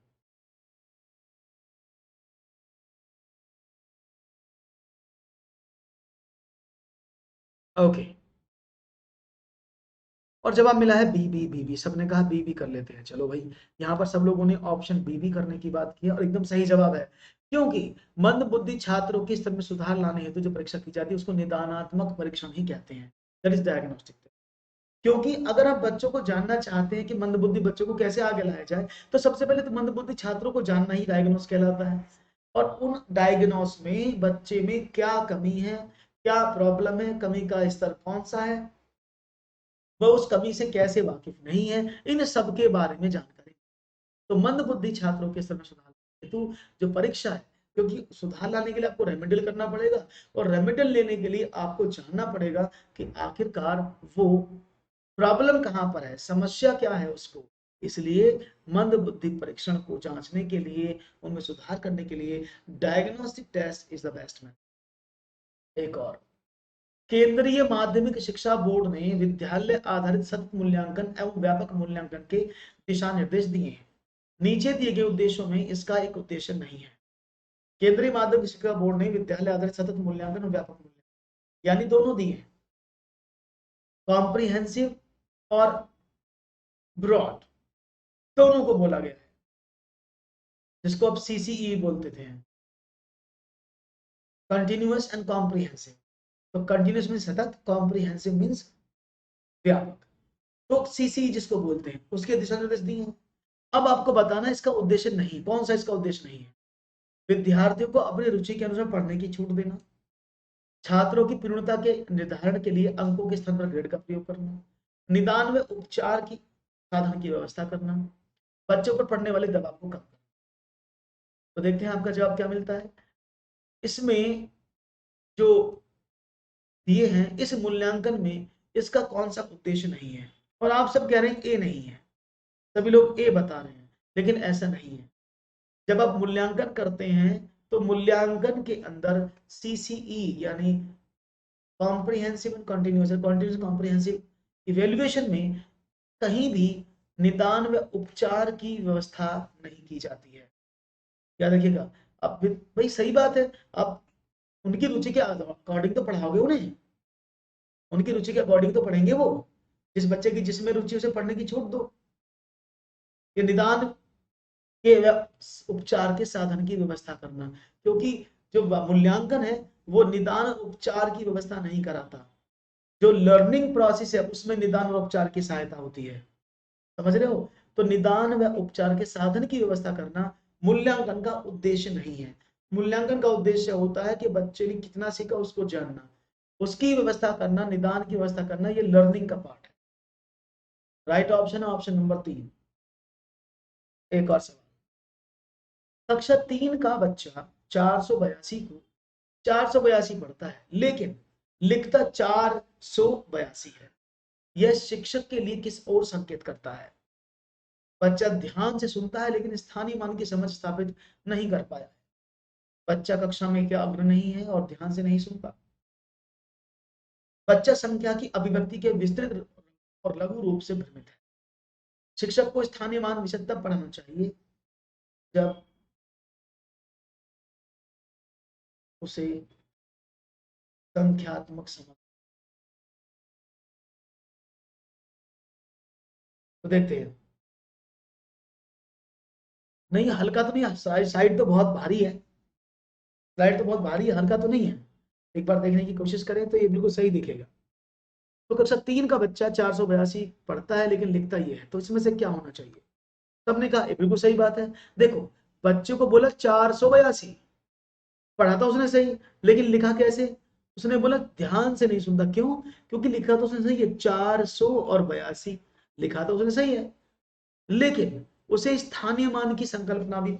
ओके, और जवाब मिला है बी बी बी बी, सबने कहा बी बी कर लेते हैं। चलो भाई, यहाँ पर सब लोगों ने ऑप्शन बी बी करने की बात की है और एकदम सही जवाब है, क्योंकि मंद बुद्धि छात्रों के स्तर में सुधार लाने हेतु जो परीक्षा की जाती है उसको निदानात्मक परीक्षण ही कहते हैं, दैट इज डायग्नोस्टिक। क्योंकि अगर आप बच्चों को जानना चाहते हैं कि मंदबुद्धि बच्चों को कैसे आगे लाया जाए, तो सबसे पहले तो मंदबुद्धि छात्रों को जानना ही डायग्नोस कहलाता है, और उन डायग्नोस में बच्चे में क्या कमी है, क्या प्रॉब्लम है, कमी का स्तर कौन सा है, वह उस कमी से कैसे वाकिफ नहीं है, इन सब के बारे में जानकारी। तो मंदबुद्धि छात्रों के स्तर में सुधार हेतु जो परीक्षा है, क्योंकि सुधार लाने के लिए आपको रेमेडियल करना पड़ेगा, और रेमेडियल लेने के लिए आपको जानना पड़ेगा कि आखिरकार वो प्रॉब्लम कहां पर है, समस्या क्या है उसको। इसलिए मंद बुद्धि परीक्षण को जांचने के लिए, उनमें सुधार करने के लिए diagnostic test is the best method. एक और, केंद्रीय माध्यमिक शिक्षा बोर्ड ने विद्यालय आधारित सतत मूल्यांकन एवं व्यापक मूल्यांकन के दिशा निर्देश दिए हैं। नीचे दिए गए उद्देश्यों में इसका एक उद्देश्य नहीं है। केंद्रीय माध्यमिक शिक्षा बोर्ड ने विद्यालय आधारित सतत मूल्यांकन और व्यापक मूल्यांकन यानी दोनों दिए हैं, कॉम्प्रिहेंसिव और ब्रॉड, दोनों को बोला गया है, जिसको आप सीसीई बोलते थे, कंटिन्यूअस एंड कॉम्प्रिहेंसिव। तो कंटिन्यूअस मीन सतत, कॉम्प्रिहेंसिव मीन्स व्यापक, तो सीसीई जिसको बोलते हैं, उसके दिशा निर्देश दिए हैं। अब आपको बताना इसका उद्देश्य नहीं, कौन सा इसका उद्देश्य नहीं है। विद्यार्थियों को अपनी रुचि के अनुसार पढ़ने की छूट देना, छात्रों की पूर्णता के निर्धारण के लिए अंकों के स्थान पर ग्रेड का प्रयोग करना, निदान व उपचार की साधन की व्यवस्था करना, बच्चों पर पड़ने वाले दबाव को कम करना। तो देखते हैं आपका जवाब क्या मिलता है। इसमें जो दिए हैं इस मूल्यांकन में इसका कौन सा उद्देश्य नहीं है, और आप सब कह रहे हैं ए नहीं है, सभी लोग ए बता रहे हैं, लेकिन ऐसा नहीं है। जब आप मूल्यांकन करते हैं तो मूल्यांकन के अंदर सीसीई यानी comprehensive and continuous comprehensive evaluation में कहीं भी निदान व उपचार की व्यवस्था नहीं की जाती है। याद रखिएगा। अब भाई सही बात है, आप उनकी रुचि के अकॉर्डिंग तो पढ़ाओगे उन्हें, उनकी रुचि के अकॉर्डिंग तो पढ़ेंगे वो, जिस बच्चे की जिसमें रुचि उसे पढ़ने की छूट दो। ये निदान के उपचार के साधन की व्यवस्था करना, क्योंकि जो मूल्यांकन है वो निदान उपचार की व्यवस्था नहीं कराता, जो लर्निंग प्रोसेस है उसमें निदान और उपचार की सहायता होती है, समझ रहे हो। तो निदान व उपचार के साधन की व्यवस्था करना मूल्यांकन का उद्देश्य नहीं है। मूल्यांकन का उद्देश्य होता है कि बच्चे ने कितना सीखा उसको जानना, उसकी व्यवस्था करना, निदान की व्यवस्था करना, ये लर्निंग का पार्ट है। राइट ऑप्शन है ऑप्शन नंबर 3। एक और सवाल, कक्षा 3 का बच्चा 482 को 482 पढ़ता है, लेकिन लिखता 482 है। यह शिक्षक के लिए किस ओर संकेत करता है। बच्चा ध्यान से सुनता है लेकिन स्थानीय मान की समझ स्थापित नहीं कर पाया है। बच्चा कक्षा में क्या अग्र नहीं है और ध्यान से नहीं सुनता। बच्चा संख्या की अभिव्यक्ति के विस्तृत और लघु रूप से भ्रमित है। शिक्षक को स्थानीय मान विषय तब पढ़ाना चाहिए जब उसे संख्यात्मक समझ। तो देखते हैं, नहीं हल्का तो नहीं है, साइड तो बहुत भारी है, स्लाइड तो बहुत भारी है, हल्का तो नहीं है। एक बार देखने की कोशिश करें तो ये बिल्कुल सही दिखेगा। तो कक्षा 3 का बच्चा 482 पढ़ता है लेकिन लिखता ये है, तो इसमें से क्या होना चाहिए। सबने कहा बिल्कुल सही बात है। देखो, बच्चे को बोला 482, पढ़ा था उसने सही, लेकिन लिखा कैसे, उसने बोला ध्यान से नहीं सुनता। क्यों? क्योंकि लिखा तो उसने सही है 482, लिखा तो उसने सही है, लेकिन उसे स्थानीय मान की संकल्पना भी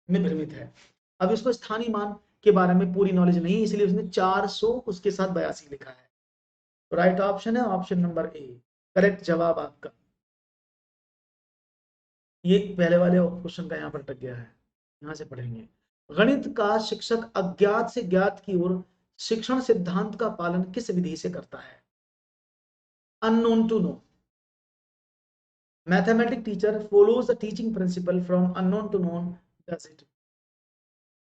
में भ्रमित है। अब इसको स्थानीय मान के बारे में पूरी नॉलेज नहीं है, इसलिए उसने 400 उसके साथ 82 लिखा है। तो राइट ऑप्शन है ऑप्शन नंबर ए, करेक्ट जवाब आपका। ये पहले वाले क्वेश्चन का यहाँ पर अटक गया है, यहाँ से पढ़ेंगे। गणित का शिक्षक अज्ञात से ज्ञात की ओर शिक्षण सिद्धांत का पालन किस विधि से करता है। Unknown to known, mathematic teacher follows the teaching principle from unknown to known, does it.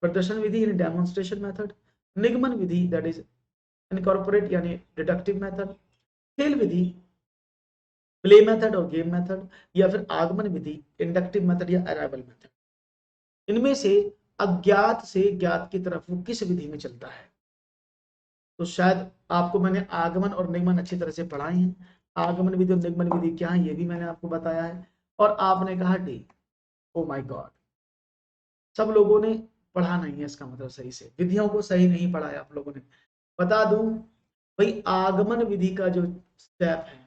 प्रदर्शन विधि यानी डेमोन्स्ट्रेशन मेथड, निगमन विधि दैट इज इनकॉर्पोरेट यानी डिडक्टिव मेथड, खेल विधि प्ले मेथड और गेम मेथड, या फिर आगमन विधि इंडक्टिव मेथड या अराइवल मेथड। इनमें से अज्ञात से ज्ञात की तरफ वो किस विधि में चलता है? तो शायद आपको मैंने आगमन और निगमन अच्छी तरह से पढ़ाए हैं। आगमन विधि और निगमन विधि क्या है ये भी मैंने आपको बताया है। और आपने कहा डी। ओ माय गॉड, सब लोगों ने पढ़ा नहीं है, इसका मतलब सही से विधियों को सही नहीं पढ़ा है आप लोगों ने। बता दूं भाई, आगमन विधि का जो स्टेप है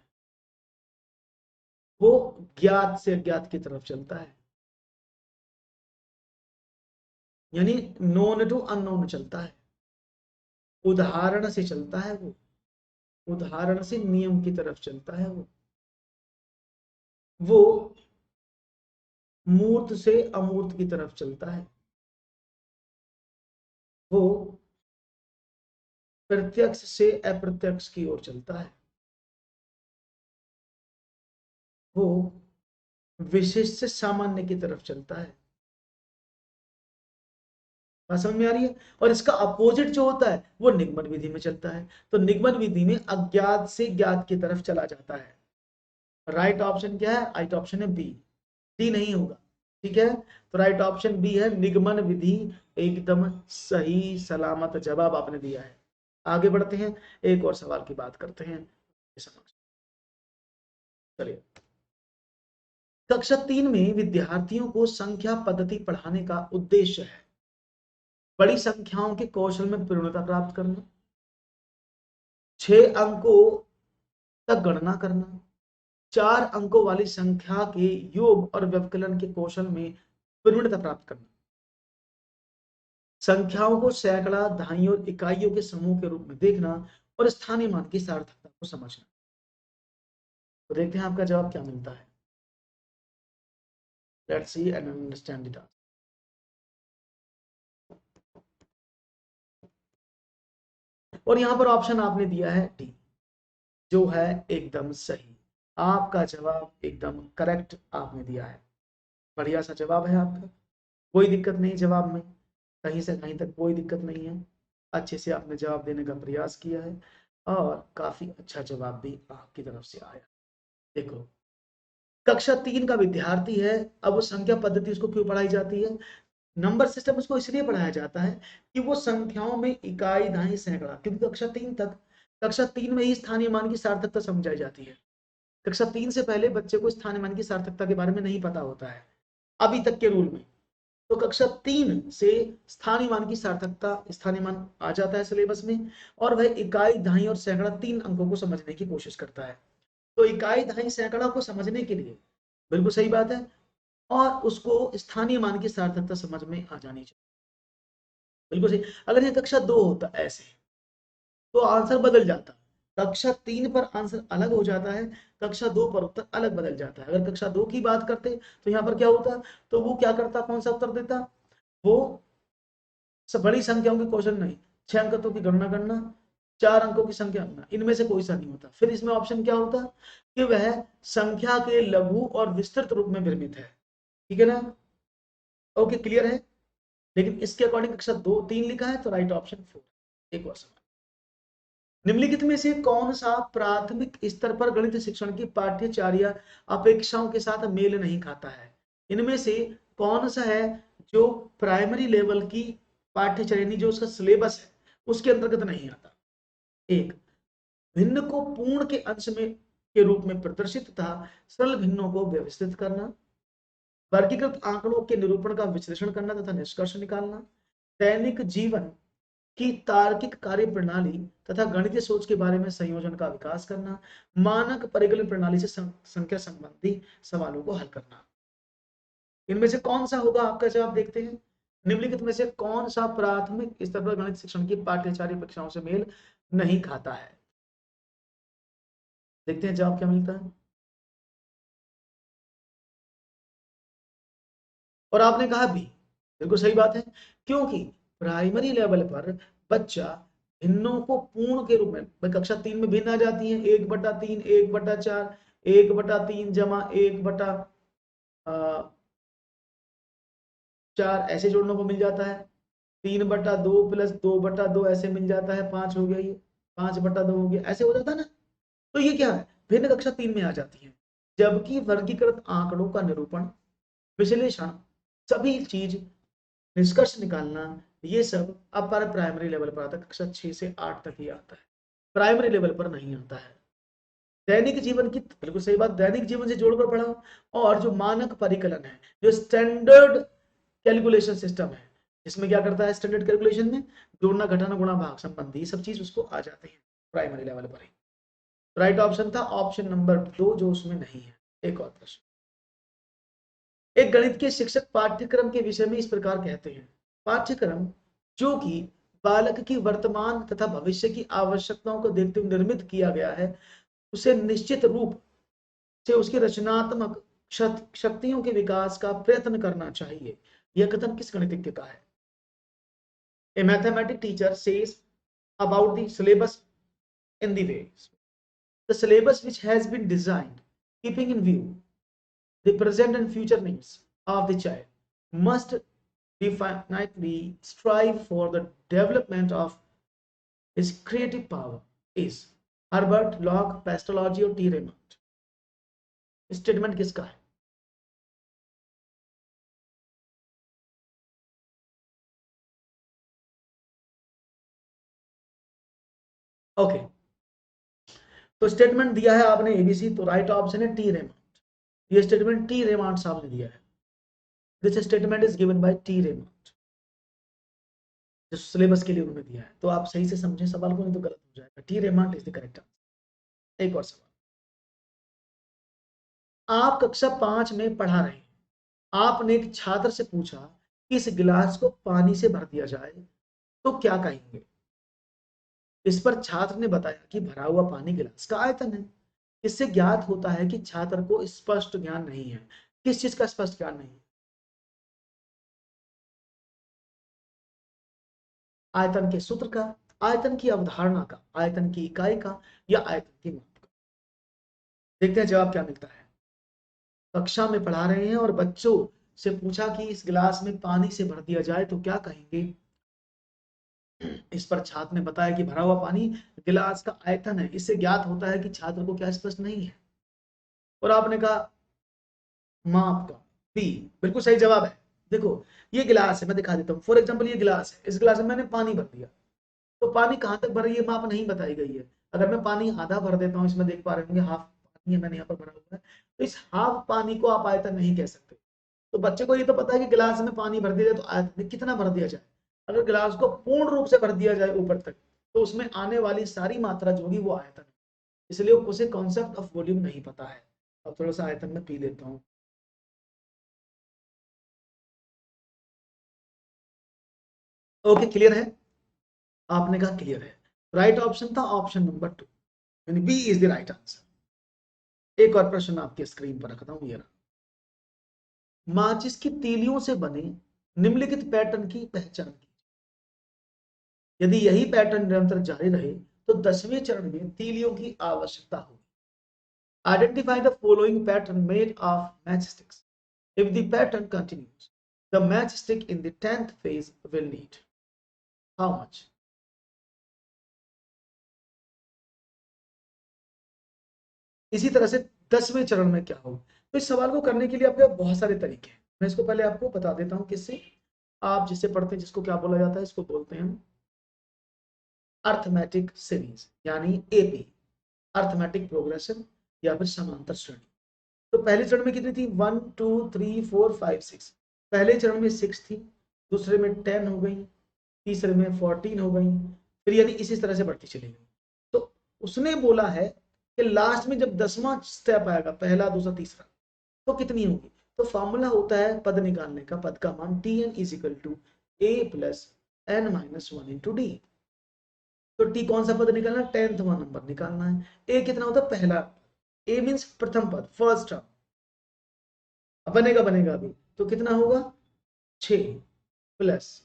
वो ज्ञात से अज्ञात की तरफ चलता है, यानी नोन टू अननोन चलता है, उदाहरण से चलता है वो, उदाहरण से नियम की तरफ चलता है वो मूर्त से अमूर्त की तरफ चलता है, वो प्रत्यक्ष से अप्रत्यक्ष की ओर चलता है, वो विशेष से सामान्य की तरफ चलता है। बात समझ में आ रही है? और इसका अपोजिट जो होता है वो निगमन विधि में चलता है। तो निगमन विधि में अज्ञात से ज्ञात की तरफ चला जाता है। राइट ऑप्शन क्या है? राइट ऑप्शन है बी। डी नहीं होगा, ठीक है? तो राइट ऑप्शन बी है निगमन विधि। एकदम सही सलामत जवाब आपने दिया है। आगे बढ़ते हैं, एक और सवाल की बात करते हैं समक्ष। चलिए, कक्षा 3 में विद्यार्थियों को संख्या पद्धति पढ़ाने का उद्देश्य है बड़ी संख्याओं के कौशल में पूर्णता प्राप्त करना, 6 अंकों तक गणना करना, 4 अंकों वाली संख्या के योग और व्यवकलन के कौशल में पूर्णता प्राप्त करना, संख्याओं को सैकड़ा, दहाइयों और इकाइयों के समूह के रूप में देखना, और स्थानीय मान की सार्थकता को समझना। तो देखते हैं आपका जवाब क्या मिलता है। Let's see and understand it. और यहां पर ऑप्शन आपने दिया है डी, जो है एकदम सही। आपका जवाब एकदम करेक्ट आपने दिया है। बढ़िया सा जवाब है आपका, कोई दिक्कत नहीं जवाब में, कहीं से कहीं तक कोई दिक्कत नहीं है। अच्छे से आपने जवाब देने का प्रयास किया है और काफी अच्छा जवाब भी आपकी तरफ से आया। देखो, कक्षा 3 का विद्यार्थी है, अब वो संख्या पद्धति उसको क्यों पढ़ाई जाती है? नंबर सिस्टम उसको इसलिए पढ़ाया जाता है कि वो संख्याओं में इकाई, दहाई, सैकड़ा, क्योंकि कक्षा 3 में ही स्थानीय मान की सार्थकता समझाई जाती है। कक्षा 3 से पहले बच्चे को स्थानीय मान की सार्थकता के बारे में नहीं पता होता है अभी तक के रूल में। तो कक्षा 3 से स्थानीय मान की सार्थकता, स्थानीय मान आ जाता है सिलेबस में, और वह इकाई, दहाई और सैकड़ा 3 अंकों को समझने की कोशिश करता है। तो इकाई, दहाई, सैकड़ा को समझने के लिए बिल्कुल सही बात है, और उसको स्थानीय मान की सार्थकता समझ में आ जानी चाहिए। बिल्कुल सही। अगर ये कक्षा 2 होता ऐसे तो आंसर बदल जाता, कक्षा 3 पर आंसर अलग हो जाता है, कक्षा 2 पर उत्तर अलग बदल जाता है। अगर कक्षा 2 की बात करते तो यहाँ पर क्या होता, तो वो क्या करता, कौन सा उत्तर देता, वो सब बड़ी संख्याओं के कौशल नहीं, 6 अंकों की गणना करना, 4 अंकों की संख्या करना, इनमें से कोई सा नहीं होता। फिर इसमें ऑप्शन क्या होता कि वह संख्या के लघु और विस्तृत रूप में निर्मित है। ठीक है ना? ओके, क्लियर है? लेकिन इसके अकॉर्डिंग कक्षा 2 3 लिखा है, तो राइट ऑप्शन 4। एक और सवाल, निम्नलिखित में से कौन सा प्राथमिक स्तर पर गणित शिक्षण की पाठ्यचर्या अपेक्षाओं के साथ मेल नहीं खाता है? इनमें से कौन सा है जो प्राइमरी लेवल की पाठ्यचर्या, जो उसका सिलेबस है उसके अंतर्गत नहीं आता? एक, भिन्न को पूर्ण के अंश में के रूप में प्रदर्शित तथा सरल भिन्नों को व्यवस्थित करना, वर्गीकृत आंकड़ों के निरूपण का विश्लेषण करना तथा निष्कर्ष निकालना, दैनिक जीवन की तार्किक कार्य प्रणाली तथा गणितीय सोच के बारे में संयोजन का विकास करना, मानक परिकलन प्रणाली से संख्या संबंधी सवालों को हल करना। इनमें से कौन सा होगा आपका जवाब? देखते हैं, निम्नलिखित में से कौन सा प्राथमिक स्तर पर गणित शिक्षण की पाठ्यचर्या अपेक्षाओं से मेल नहीं खाता है? देखते हैं जवाब क्या मिलता है। और आपने कहा बी, बिल्कुल सही बात है, क्योंकि प्राइमरी लेवल पर बच्चा भिन्नों को पूर्ण के रूप में, कक्षा 3 में भिन्न आ जाती है, 1/3, 1/4, 1/3 जमा 1/4 ऐसे जोड़ने को मिल जाता है, 3/2 प्लस 2/2 ऐसे मिल जाता है, 5 हो गया ये। 5/2 हो गया, ऐसे हो जाता है ना। तो ये क्या है, भिन्न कक्षा 3 में आ जाती है। जबकि वर्गीकृत आंकड़ों का निरूपण, विश्लेषण, सभी चीज, निष्कर्ष निकालना, ये सब अपर प्राइमरी लेवल पर आता है, कक्षा 6 से 8 तक ही आता है, प्राइमरी लेवल पर नहीं आता है। दैनिक जीवन की, बिल्कुल सही बात, दैनिक जीवन से जोड़कर पढ़ा। और जो मानक परिकलन है, जो स्टैंडर्ड कैलकुलेशन सिस्टम है, इसमें क्या करता है स्टैंडर्ड कैलकुलेशन में, जोड़ना घटाना गुणा भाग संबंधी सब चीज उसको आ जाते हैं प्राइमरी लेवल पर ही। राइट ऑप्शन था ऑप्शन नंबर 2 जो उसमें नहीं है। एक और प्रश्न, एक गणित के शिक्षक पाठ्यक्रम के विषय में इस प्रकार कहते हैं, पाठ्यक्रम जो कि बालक की वर्तमान तथा भविष्य की आवश्यकताओं को देखते हुए निर्मित किया गया है, उसे निश्चित रूप से उसकी रचनात्मक शक्तियों के विकास का प्रयत्न करना चाहिए। यह कथन किस गणितज्ञ का है? A mathematic teacher says about the syllabus in the way the syllabus which has been designed keeping in view the present and future needs of the child must definitely strive for the development of his creative power is Herbert Locke, Pestalozzi और T. Raymond। Statement किसका है? Okay, तो statement दिया है आपने ABC, तो right option है T Raymond. ये स्टेटमेंट टी रेमंड साहब ने दिया है। This statement is given by T Raymond, जो सिलेबस के लिए उन्होंने दिया है। तो आप सही से समझें सवाल को, नहीं तो गलत हो जाएगा। T Raymond is the correct answer. एक और सवाल, आप कक्षा 5 में पढ़ा रहे हैं, आपने एक छात्र से पूछा कि इस गिलास को पानी से भर दिया जाए तो क्या कहेंगे? इस पर छात्र ने बताया कि भरा हुआ पानी गिलास का आयतन है। इससे ज्ञात होता है कि छात्र को स्पष्ट ज्ञान नहीं है। किस चीज का स्पष्ट ज्ञान नहीं है? आयतन के सूत्र का, आयतन की अवधारणा का, आयतन की इकाई का, या आयतन की माप का। देखते हैं जवाब क्या मिलता है। कक्षा में पढ़ा रहे हैं और बच्चों से पूछा कि इस गिलास में पानी से भर दिया जाए तो क्या कहेंगे? इस पर छात्र ने बताया कि भरा हुआ पानी गिलास का आयतन है। इससे ज्ञात होता है कि छात्र को क्या स्पष्ट नहीं है। और आपने कहा माप का, बी बिल्कुल सही जवाब है। देखो ये गिलास है, मैं दिखा देता हूँ। फॉर एग्जाम्पल ये गिलास है, इस गिलास में मैंने पानी भर दिया, तो पानी कहां तक भरा ये माप नहीं बताई गई है। अगर मैं पानी आधा भर देता हूँ, इसमें देख पा रहे होंगे हाफ पानी है मैंने यहाँ पर भरा हुआ है, तो इस हाफ पानी को आप आयतन नहीं कह सकते। तो बच्चे को ये तो पता है कि गिलास में पानी भर दिया जाए तो आयतन में कितना भर दिया जाए। अगर गिलास को पूर्ण रूप से भर दिया जाए ऊपर तक, तो उसमें आने वाली सारी मात्रा जो होगी वो आयतन है। इसलिए उसे कॉन्सेप्ट ऑफ वॉल्यूम नहीं पता है। अब थोड़ा सा आयतन में पी लेता हूँ। ओके क्लियर है? आपने कहा क्लियर है। राइट ऑप्शन था ऑप्शन नंबर 2, यानी B is the right answer. एक और प्रश्न आपके स्क्रीन पर रखता हूं, ये रहा। माचिस की तीलियों से बने निम्नलिखित पैटर्न की पहचान की। यदि यही पैटर्न निरंतर जारी रहे तो 10वें चरण में तीलियों की आवश्यकता होगी। Identify the following pattern made of matchsticks. If the pattern continues, the matchstick in the 10th phase will need how much? इसी तरह से 10वें चरण में क्या होगा? तो इस सवाल को करने के लिए आपके बहुत सारे तरीके हैं। मैं इसको पहले आपको बता देता हूं किससे। आप जिससे पढ़ते हैं, जिसको क्या बोला जाता है, इसको बोलते हैं अर्थमेटिक सीरीज, यानी एपी, अर्थमेटिक प्रोग्रेशन, या फिर समांतर श्रेणी। तो पहले चरण में कितनी थी? 1 2 3 4 5 6। पहले चरण में 6 थी, दूसरे में 10 हो गई, तीसरे में 14 हो गई, फिर यानी इसी तरह से बढ़ती चली गई। तो उसने बोला है कि लास्ट में जब 10वां स्टेप आएगा, पहला दूसरा तीसरा, तो कितनी होगी? तो फॉर्मूला होता है पद निकालने का, पद का मान T N is equal to A plus N minus 1 into D. तो टी कौन सा पद निकालना है? 10वां नंबर निकालना है। ए कितना होता है? पहला। ए मीन्स प्रथम पद, फर्स्ट टर्म। अब बनेगा बनेगा अभी, तो कितना होगा? 6 प्लस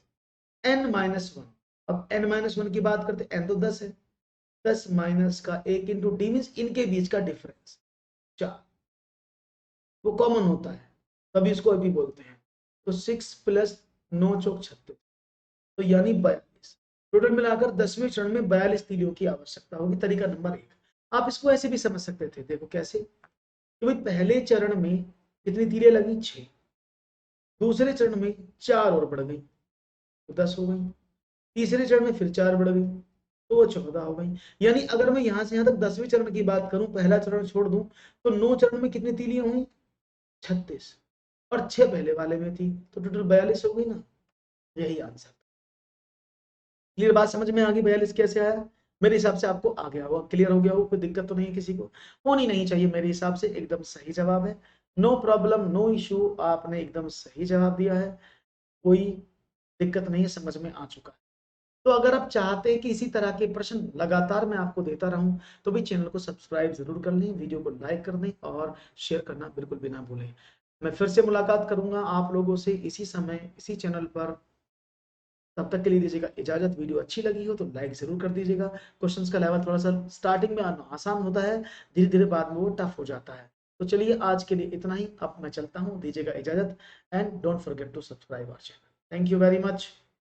एन माइनस 1। अब एन माइनस 1 की बात करते, एन तो 10 है, 10 माइनस का 1 इंटू डी मीन्स इनके बीच का डिफरेंस 4, वो कॉमन होता है, तभी इसको अभी बोलते हैं। तो 6 प्लस 9 चौक 36, तो यानी 42। टोटल मिलाकर 10वें चरण में 42 तीलियों की आवश्यकता होगी। तरीका नंबर 1, आप इसको ऐसे भी समझ सकते थे, देखो कैसे, कि भाई पहले चरण में कितनी तीलियां लगी, 6, दूसरे चरण में 4 और बढ़ गई तो 10 हो गई, तीसरे चरण में फिर 4 बढ़ गई तो वो 14 हो गई। यानी अगर मैं यहां से यहां तक 10वें चरण की बात करूं, पहला चरण छोड़ दूं, तो 9 चरण में कितनी तीलियां हुई, 36, और 6 पहले वाले में थी, तो टोटल 42 हो गई ना। यही आंसर। क्लियर बात समझ में आ गई, 42 कैसे आया? मेरे हिसाब से आपको आ गया होगा, क्लियर हो गया हो, कोई दिक्कत तो नहीं है किसी को, होनी नहीं चाहिए मेरे हिसाब से। एकदम सही जवाब है, नो प्रॉब्लम नो इशू, आपने एकदम सही जवाब दिया है, कोई दिक्कत नहीं है, समझ में आ चुका है। तो अगर आप चाहते हैं कि इसी तरह के प्रश्न लगातार मैं आपको देता रहूं, तो भी चैनल को सब्सक्राइब जरूर कर लें, वीडियो को लाइक कर दें और शेयर करना बिल्कुल भी ना भूलें। मैं फिर से मुलाकात करूंगा आप लोगों से इसी समय इसी चैनल पर, तब तक के लिए दीजिएगा इजाजत। वीडियो अच्छी लगी हो तो लाइक जरूर कर दीजिएगा। क्वेश्चंस का लेवल थोड़ा सा स्टार्टिंग में आसान होता है, धीरे धीरे बाद में वो टफ हो जाता है। तो चलिए आज के लिए इतना ही, अब मैं चलता हूँ, दीजिएगा इजाजत, and don't forget to subscribe our channel. Thank you very much.